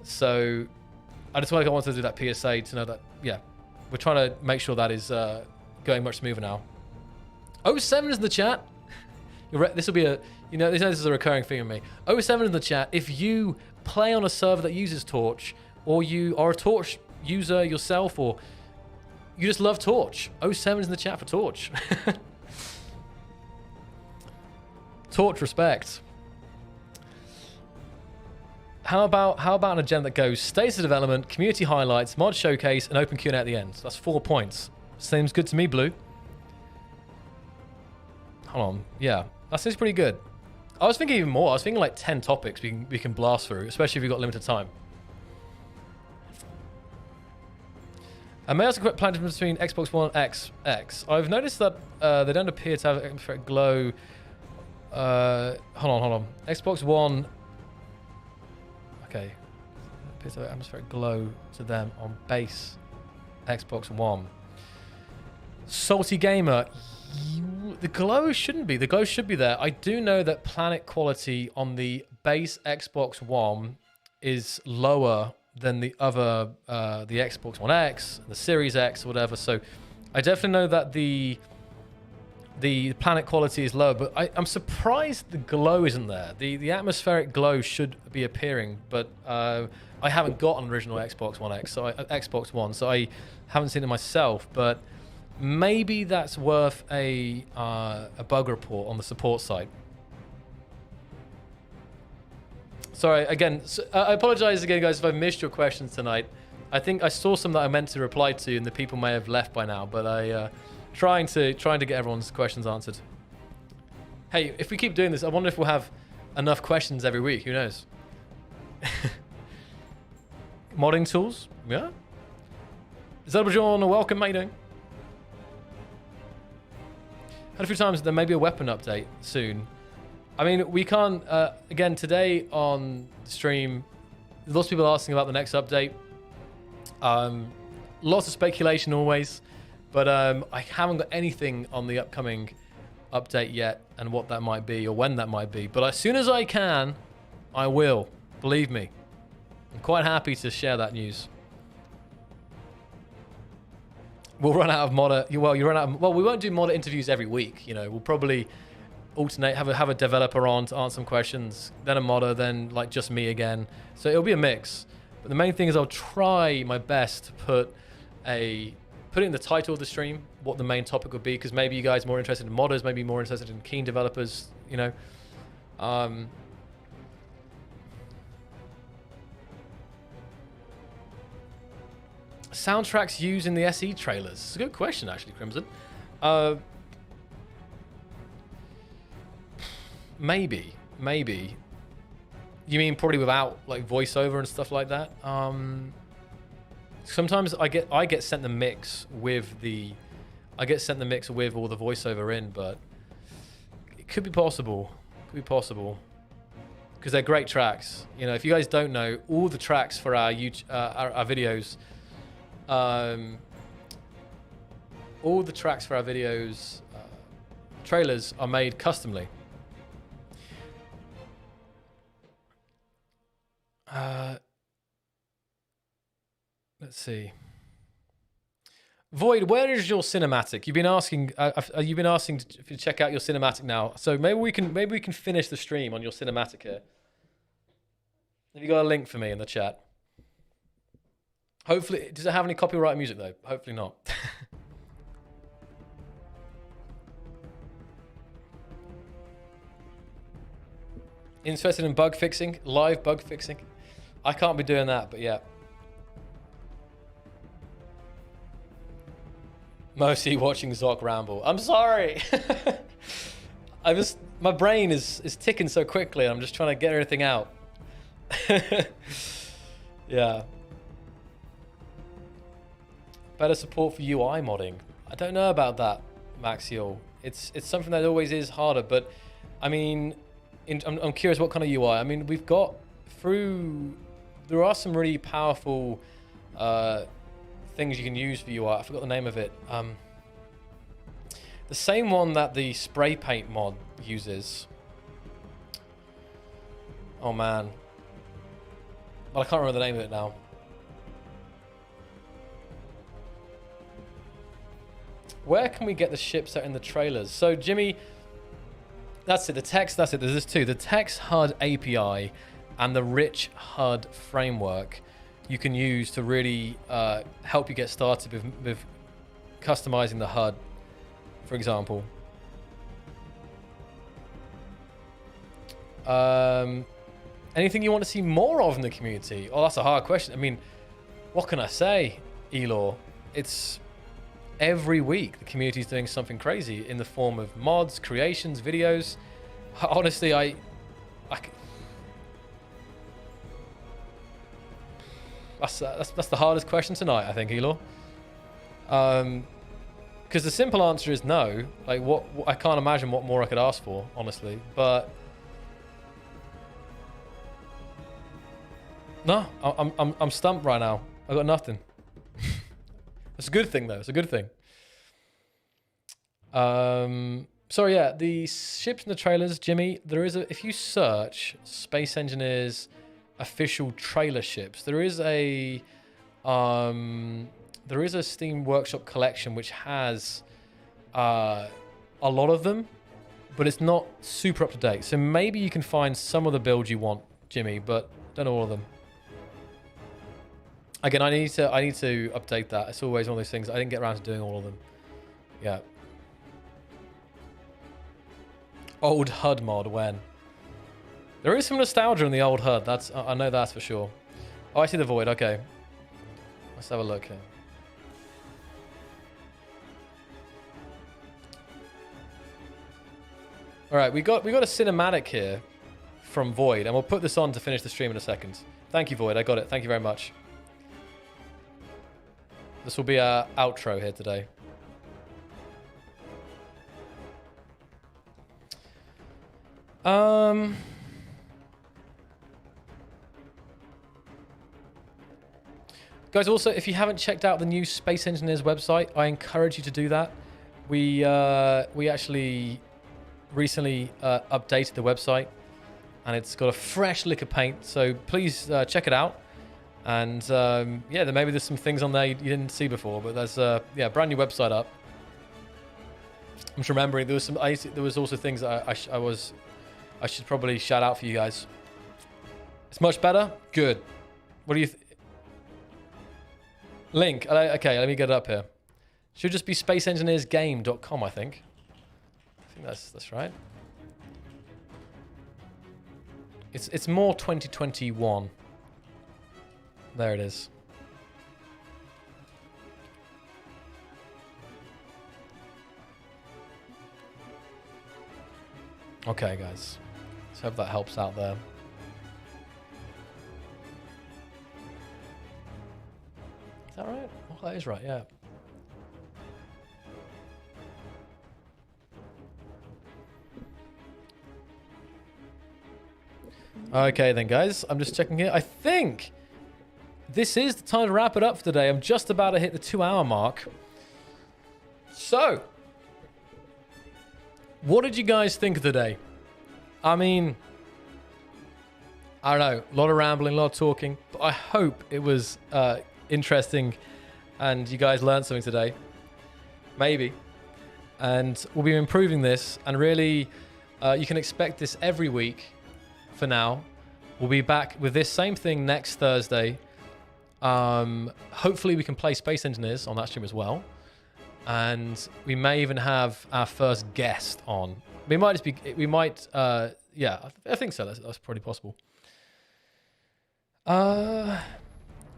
Speaker 1: So I just wanted to do that PSA to know that, yeah, we're trying to make sure that is going much smoother now. 07 is in the chat. This will be a, this is a recurring theme with me. 07 in the chat. If you play on a server that uses Torch, or you are a Torch user yourself, or you just love Torch, 07 is in the chat for Torch. Torch respect. How about an agenda that goes status of development, community highlights, mod showcase, and open Q&A at the end? So that's 4 points. Seems good to me, Blue. Hold on. Yeah, that seems pretty good. I was thinking even more. I was thinking like 10 topics we can blast through, especially if we've got limited time. May I ask a quick plan difference between Xbox One and X? I've noticed that they don't appear to have atmospheric glow. Hold on. Xbox One. Okay. Appears to have atmospheric glow to them on base Xbox One. Salty Gamer. The glow shouldn't be. The glow should be there. I do know that planet quality on the base Xbox One is lower than the other, the Xbox One X, the Series X, or whatever. So I definitely know that the planet quality is lower, but I'm surprised the glow isn't there. The atmospheric glow should be appearing, but I haven't got an original Xbox One X, Xbox One, so I haven't seen it myself. But maybe that's worth a bug report on the support site. Sorry, again, I apologize again, guys, if I missed your questions tonight. I think I saw some that I meant to reply to, and the people may have left by now, but I trying to get everyone's questions answered. Hey, if we keep doing this, I wonder if we'll have enough questions every week. Who knows? Modding tools, yeah. Zelbajon, welcome, mate. Doing? Had a few times there may be a weapon update soon. I mean, we can't, again, today on the stream, lots of people asking about the next update. Lots of speculation always, but I haven't got anything on the upcoming update yet and what that might be or when that might be. But as soon as I can, I will. Believe me. I'm quite happy to share that news. We'll run out of modder. Well, we won't do modder interviews every week. We'll probably alternate, have a developer on to answer some questions, then a modder, then like just me again. So it'll be a mix. But the main thing is I'll try my best to put it in the title of the stream what the main topic would be, because maybe you guys are more interested in modders, maybe more interested in keen developers. Soundtracks used in the SE trailers. It's a good question, actually, Crimson. Maybe. You mean probably without like voiceover and stuff like that? Sometimes I get sent the mix with all the voiceover in, but it could be possible. Because they're great tracks. If you guys don't know, all the tracks for our videos. All the tracks for our videos, trailers are made customly. Let's see. Void, where is your cinematic? You've been asking to check out your cinematic now. So maybe we can finish the stream on your cinematic here. Have you got a link for me in the chat? Hopefully, does it have any copyright music though? Hopefully not. Interested in bug fixing? Live bug fixing? I can't be doing that, but yeah. Mostly watching Zoc ramble. I'm sorry. My brain is ticking so quickly. I'm just trying to get everything out. Yeah. Better support for UI modding. I don't know about that, Maxiel. It's something that always is harder, but I mean, I'm curious what kind of UI. I mean, we've got there are some really powerful things you can use for UI. I forgot the name of it. The same one that the spray paint mod uses. Oh man. Well, I can't remember the name of it now. Where can we get the ships that are in the trailers? So Jimmy, That's it. The text. That's it. There's two. The text HUD API and the rich HUD framework you can use to really help you get started with customizing the HUD, for example. Anything you want to see more of in the community? Oh, that's a hard question. I mean, what can I say, Elor? It's every week the community is doing something crazy in the form of mods, creations, videos. Honestly, that's the hardest question tonight, I think, Elor. Because the simple answer is no. Like, what I can't imagine what more I could ask for, honestly. But no, I'm stumped right now. I got nothing. It's a good thing, though. It's a good thing. So yeah, the ships and the trailers, Jimmy. There is if you search Space Engineers official trailer ships, there is a Steam Workshop collection which has a lot of them, but it's not super up to date. So maybe you can find some of the builds you want, Jimmy, but don't know all of them. Again, I need to update that. It's always one of those things. I didn't get around to doing all of them. Yeah. Old HUD mod when? There is some nostalgia in the old HUD. I know that's for sure. Oh, I see the void. Okay. Let's have a look here. All right, we got a cinematic here from Void, and we'll put this on to finish the stream in a second. Thank you, Void. I got it. Thank you very much. This will be our outro here today. Guys, also, if you haven't checked out the new Space Engineers website, I encourage you to do that. We actually recently updated the website, and it's got a fresh lick of paint. So please check it out. And yeah, maybe there's some things on there you didn't see before, but there's yeah, brand new website up. I'm just remembering there was also things that I should probably shout out for you guys. It's much better. Good. What do you? Link. Okay, let me get it up here. Should just be spaceengineersgame.com, I think. I think that's right. It's more 2021. There it is. Okay, guys. Let's hope that helps out there. Is that right? Oh, that is right, yeah. Okay then, guys. I'm just checking here. I think this is the time to wrap it up for today. I'm just about to hit the 2-hour mark. So, what did you guys think of today? I mean, I don't know. A lot of rambling, a lot of talking. But I hope it was interesting and you guys learned something today. Maybe. And we'll be improving this. And really, you can expect this every week for now. We'll be back with this same thing next Thursday. Hopefully we can play Space Engineers on that stream as well, and we may even have our first guest on. We might yeah, I think so. That's probably possible.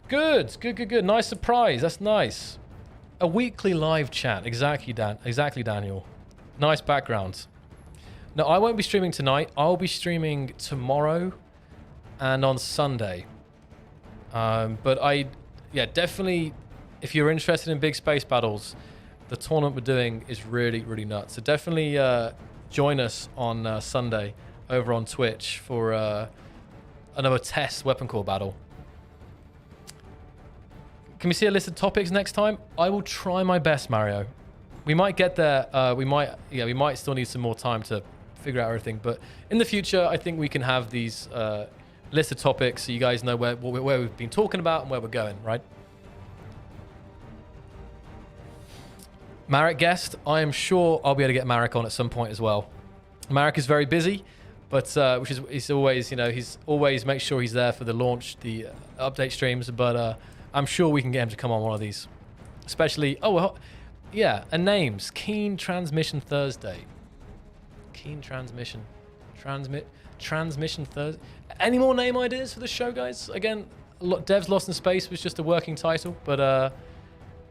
Speaker 1: Good. Nice surprise. That's nice. A weekly live chat. Exactly, Daniel. Nice background. No, I won't be streaming tonight. I'll be streaming tomorrow and on Sunday. But yeah, definitely, if you're interested in big space battles, the tournament we're doing is really, really nuts. So definitely join us on Sunday over on Twitch for another test weapon core battle. Can we see a list of topics next time? I will try my best, Mario. We might get there. We might still need some more time to figure out everything. But in the future, I think we can have these list of topics so you guys know where we've been talking about and where we're going, right? Marek guest. I am sure I'll be able to get Marek on at some point as well. Marek is very busy, but which is he's always, you know, he's always makes sure he's there for the launch, the update streams. But I'm sure we can get him to come on one of these, especially. Oh, well, yeah, and names. Keen Transmission Thursday. Keen Transmission. Transmission Thursday. Any more name ideas for the show, guys? Again, Devs Lost in Space was just a working title, but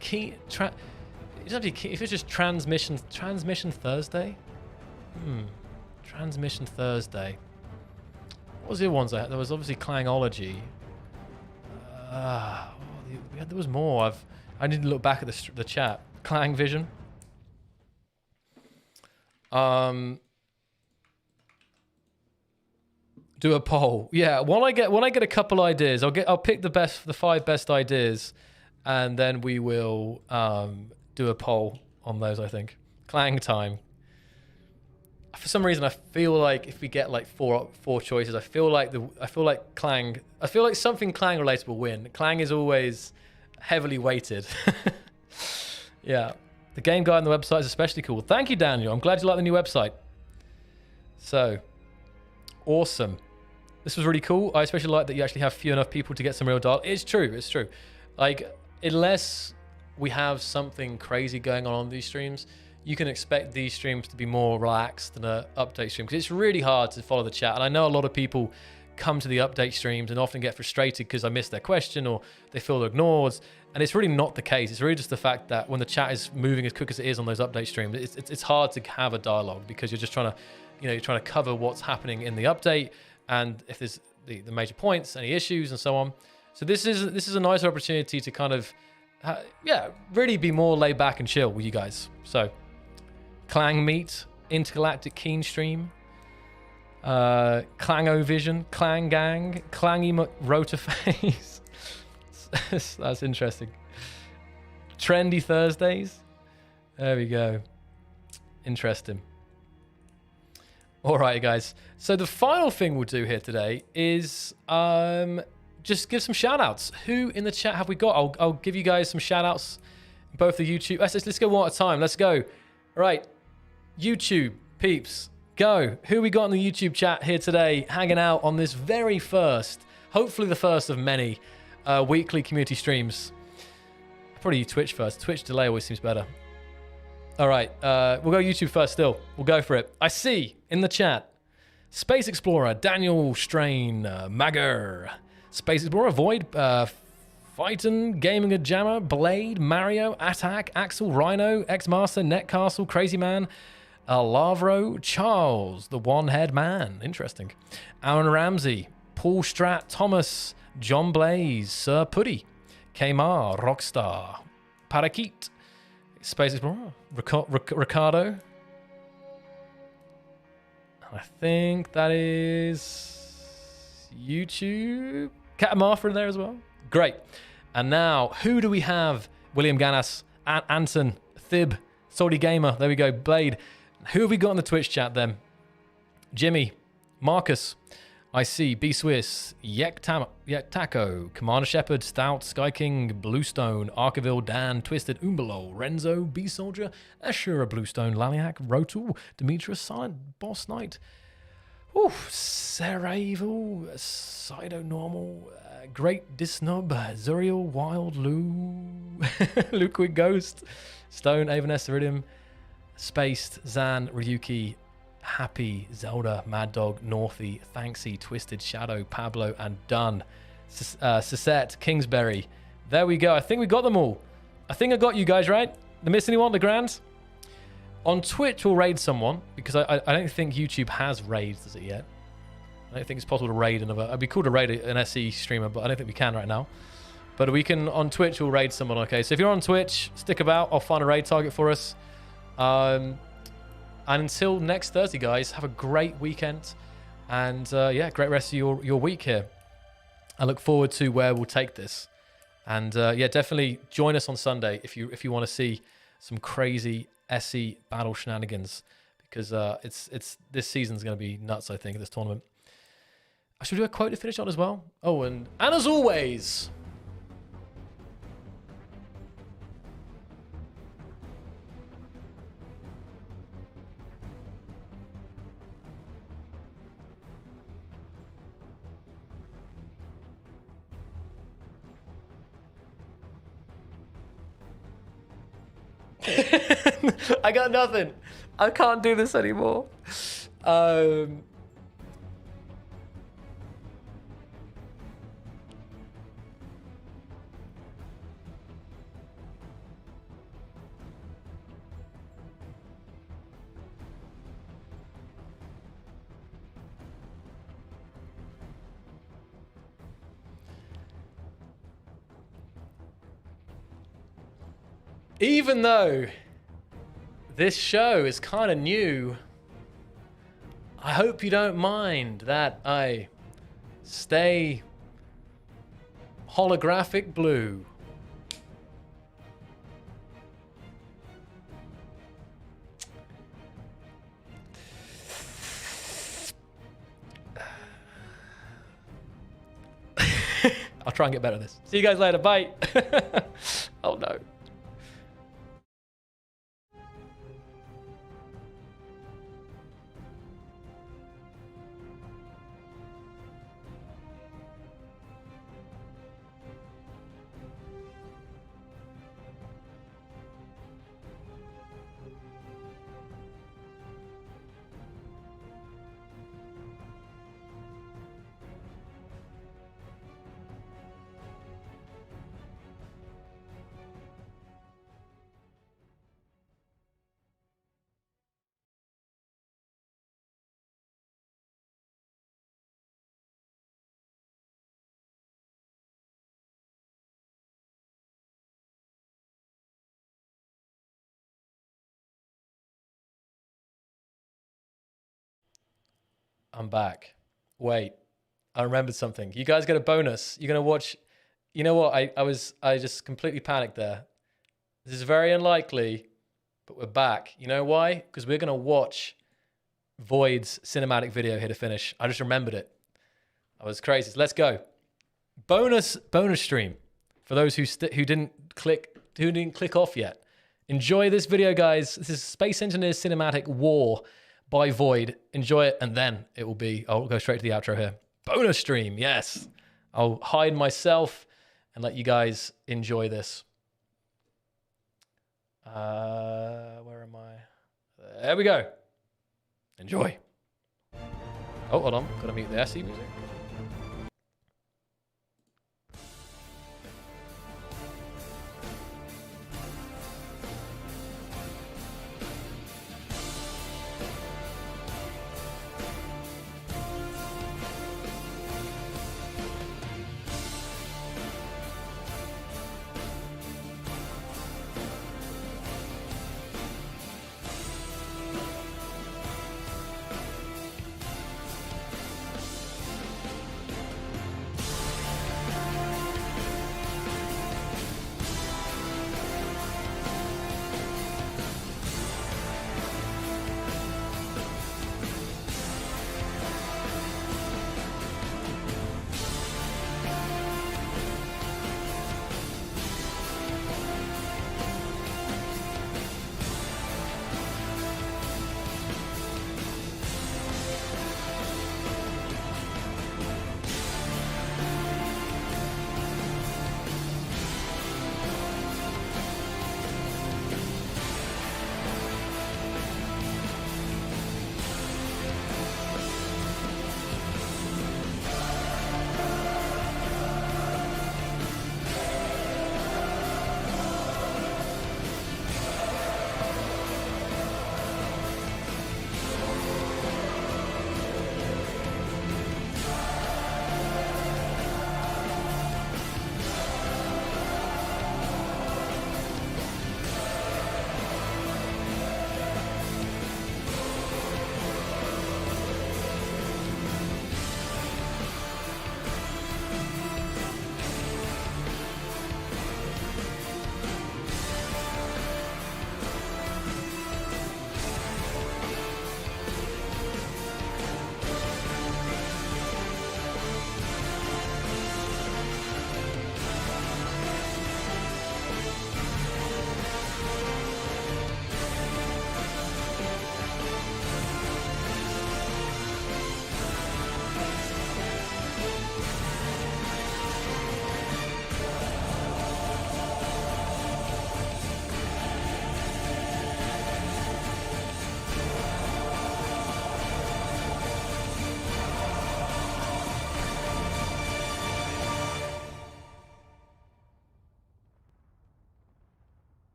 Speaker 1: Keen. If it's just Transmission Thursday. Transmission Thursday. What was the other ones I had? There was obviously Clangology. There was more. I need to look back at the chat. Clang Vision. Do a poll. Yeah, when I get a couple ideas, I'll pick the 5 best ideas, and then we will do a poll on those. I think Clang time. For some reason, I feel like if we get like four choices, I feel like something Clang related will win. Clang is always heavily weighted. Yeah, the game guide on the website is especially cool. Thank you, Daniel. I'm glad you like the new website. So awesome. This was really cool. I especially like that you actually have few enough people to get some real dialogue. It's true. It's true. Like, unless we have something crazy going on these streams, you can expect these streams to be more relaxed than an update stream, because it's really hard to follow the chat. And I know a lot of people come to the update streams and often get frustrated because I missed their question or they feel ignored. And it's really not the case. It's really just the fact that when the chat is moving as quick as it is on those update streams, it's hard to have a dialogue, because you're just trying to, you're trying to cover what's happening in the update, and if there's the major points, any issues, and so on. So this is a nice opportunity to kind of, really be more laid back and chill with you guys. So, Clang Meet, Intergalactic Keen Stream, Clango Vision, Clang Gang, Clangy Rotorface. That's interesting. Trendy Thursdays. There we go. Interesting. All right, guys. So the final thing we'll do here today is just give some shout outs. Who in the chat have we got? I'll give you guys some shout outs. Both the YouTube. Let's go one at a time. Let's go. All right. YouTube peeps, go. Who we got in the YouTube chat here today, hanging out on this very first, hopefully the first of many weekly community streams. Probably Twitch first. Twitch delay always seems better. All right, we'll go YouTube first still. We'll go for it. I see in the chat, Space Explorer, Daniel Strain, Magger, Space Explorer, Void, Fightin, Gaming a Jammer, Blade, Mario, Attack, Axel, Rhino, X-Master, Netcastle, Crazy Man, Lavro, Charles, the One-Head Man. Interesting. Aaron Ramsey, Paul Strat, Thomas, John Blaze, Sir Putty, Kmar, Rockstar, Parakeet, Space Explorer, Ricardo. I think that is YouTube. Cat and Martha in there as well. Great. And now, who do we have? William Ganas, Anton, Thib, Salty Gamer. There we go. Blade. Who have we got in the Twitch chat then? Jimmy, Marcus, I see, B Swiss, Yek Taco, Commander Shepherd, Stout, Sky King, Bluestone, Arkaville, Dan, Twisted, Umbalo, Renzo, B Soldier, Ashura, Bluestone, Laliak, Rotul, Demetrius, Silent, Boss Knight, Sarajevo, Sido Normal, Great Disnub, Zuriel, Wild Lou, Liquid Ghost, Stone, Avaness, Iridium, Spaced, Zan, Ryuki, Happy, Zelda, Mad Dog, Northy, Thanksy, Twisted, Shadow, Pablo, and Dunn. Sisette, Kingsbury. There we go. I think we got them all. I think I got you guys, right? The miss anyone? The grand? On Twitch, we'll raid someone, because I don't think YouTube has raids, does it yet? I don't think it's possible to raid another. It'd be cool to raid an SE streamer, but I don't think we can right now. But we can, on Twitch, we'll raid someone, okay? So if you're on Twitch, stick about. I'll find a raid target for us. And until next Thursday, guys, have a great weekend. And great rest of your week here. I look forward to where we'll take this. And definitely join us on Sunday if you want to see some crazy SE battle shenanigans, because it's this season's going to be nuts, I think, this tournament. I should do a quote to finish on as well. Oh, and as always, I got nothing. I can't do this anymore. Even though this show is kind of new, I hope you don't mind that I stay holographic blue. I'll try and get better at this. See you guys later. Bye. Oh no. I'm back. Wait, I remembered something. You guys get a bonus. You're gonna watch. You know what? I just completely panicked there. This is very unlikely, but we're back. You know why? Because we're gonna watch Void's cinematic video here to finish. I just remembered it. I was crazy. So let's go. Bonus stream for those who didn't click off yet. Enjoy this video, guys. This is Space Engineers Cinematic War by Void. Enjoy it, and then I'll go straight to the outro here. Bonus stream, yes. I'll hide myself and let you guys enjoy this. Where am I? There we go. Enjoy. Oh, hold on. Gotta mute the SE music.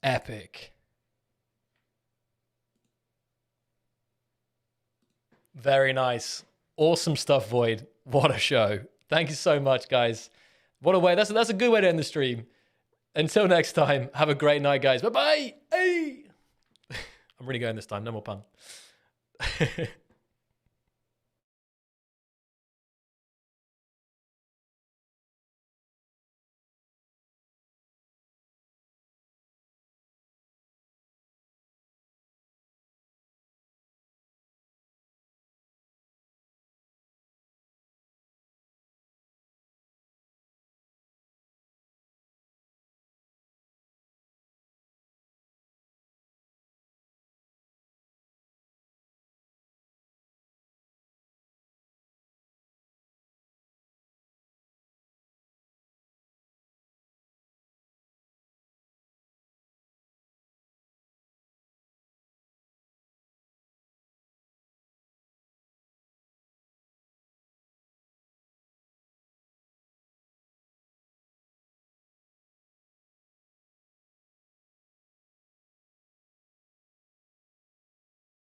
Speaker 1: Epic. Very nice. Awesome stuff, Void. What a show. Thank you so much, guys. What a way. That's a good way to end the stream. Until next time, have a great night, guys. Bye-bye. Hey. I'm really going this time. No more pun.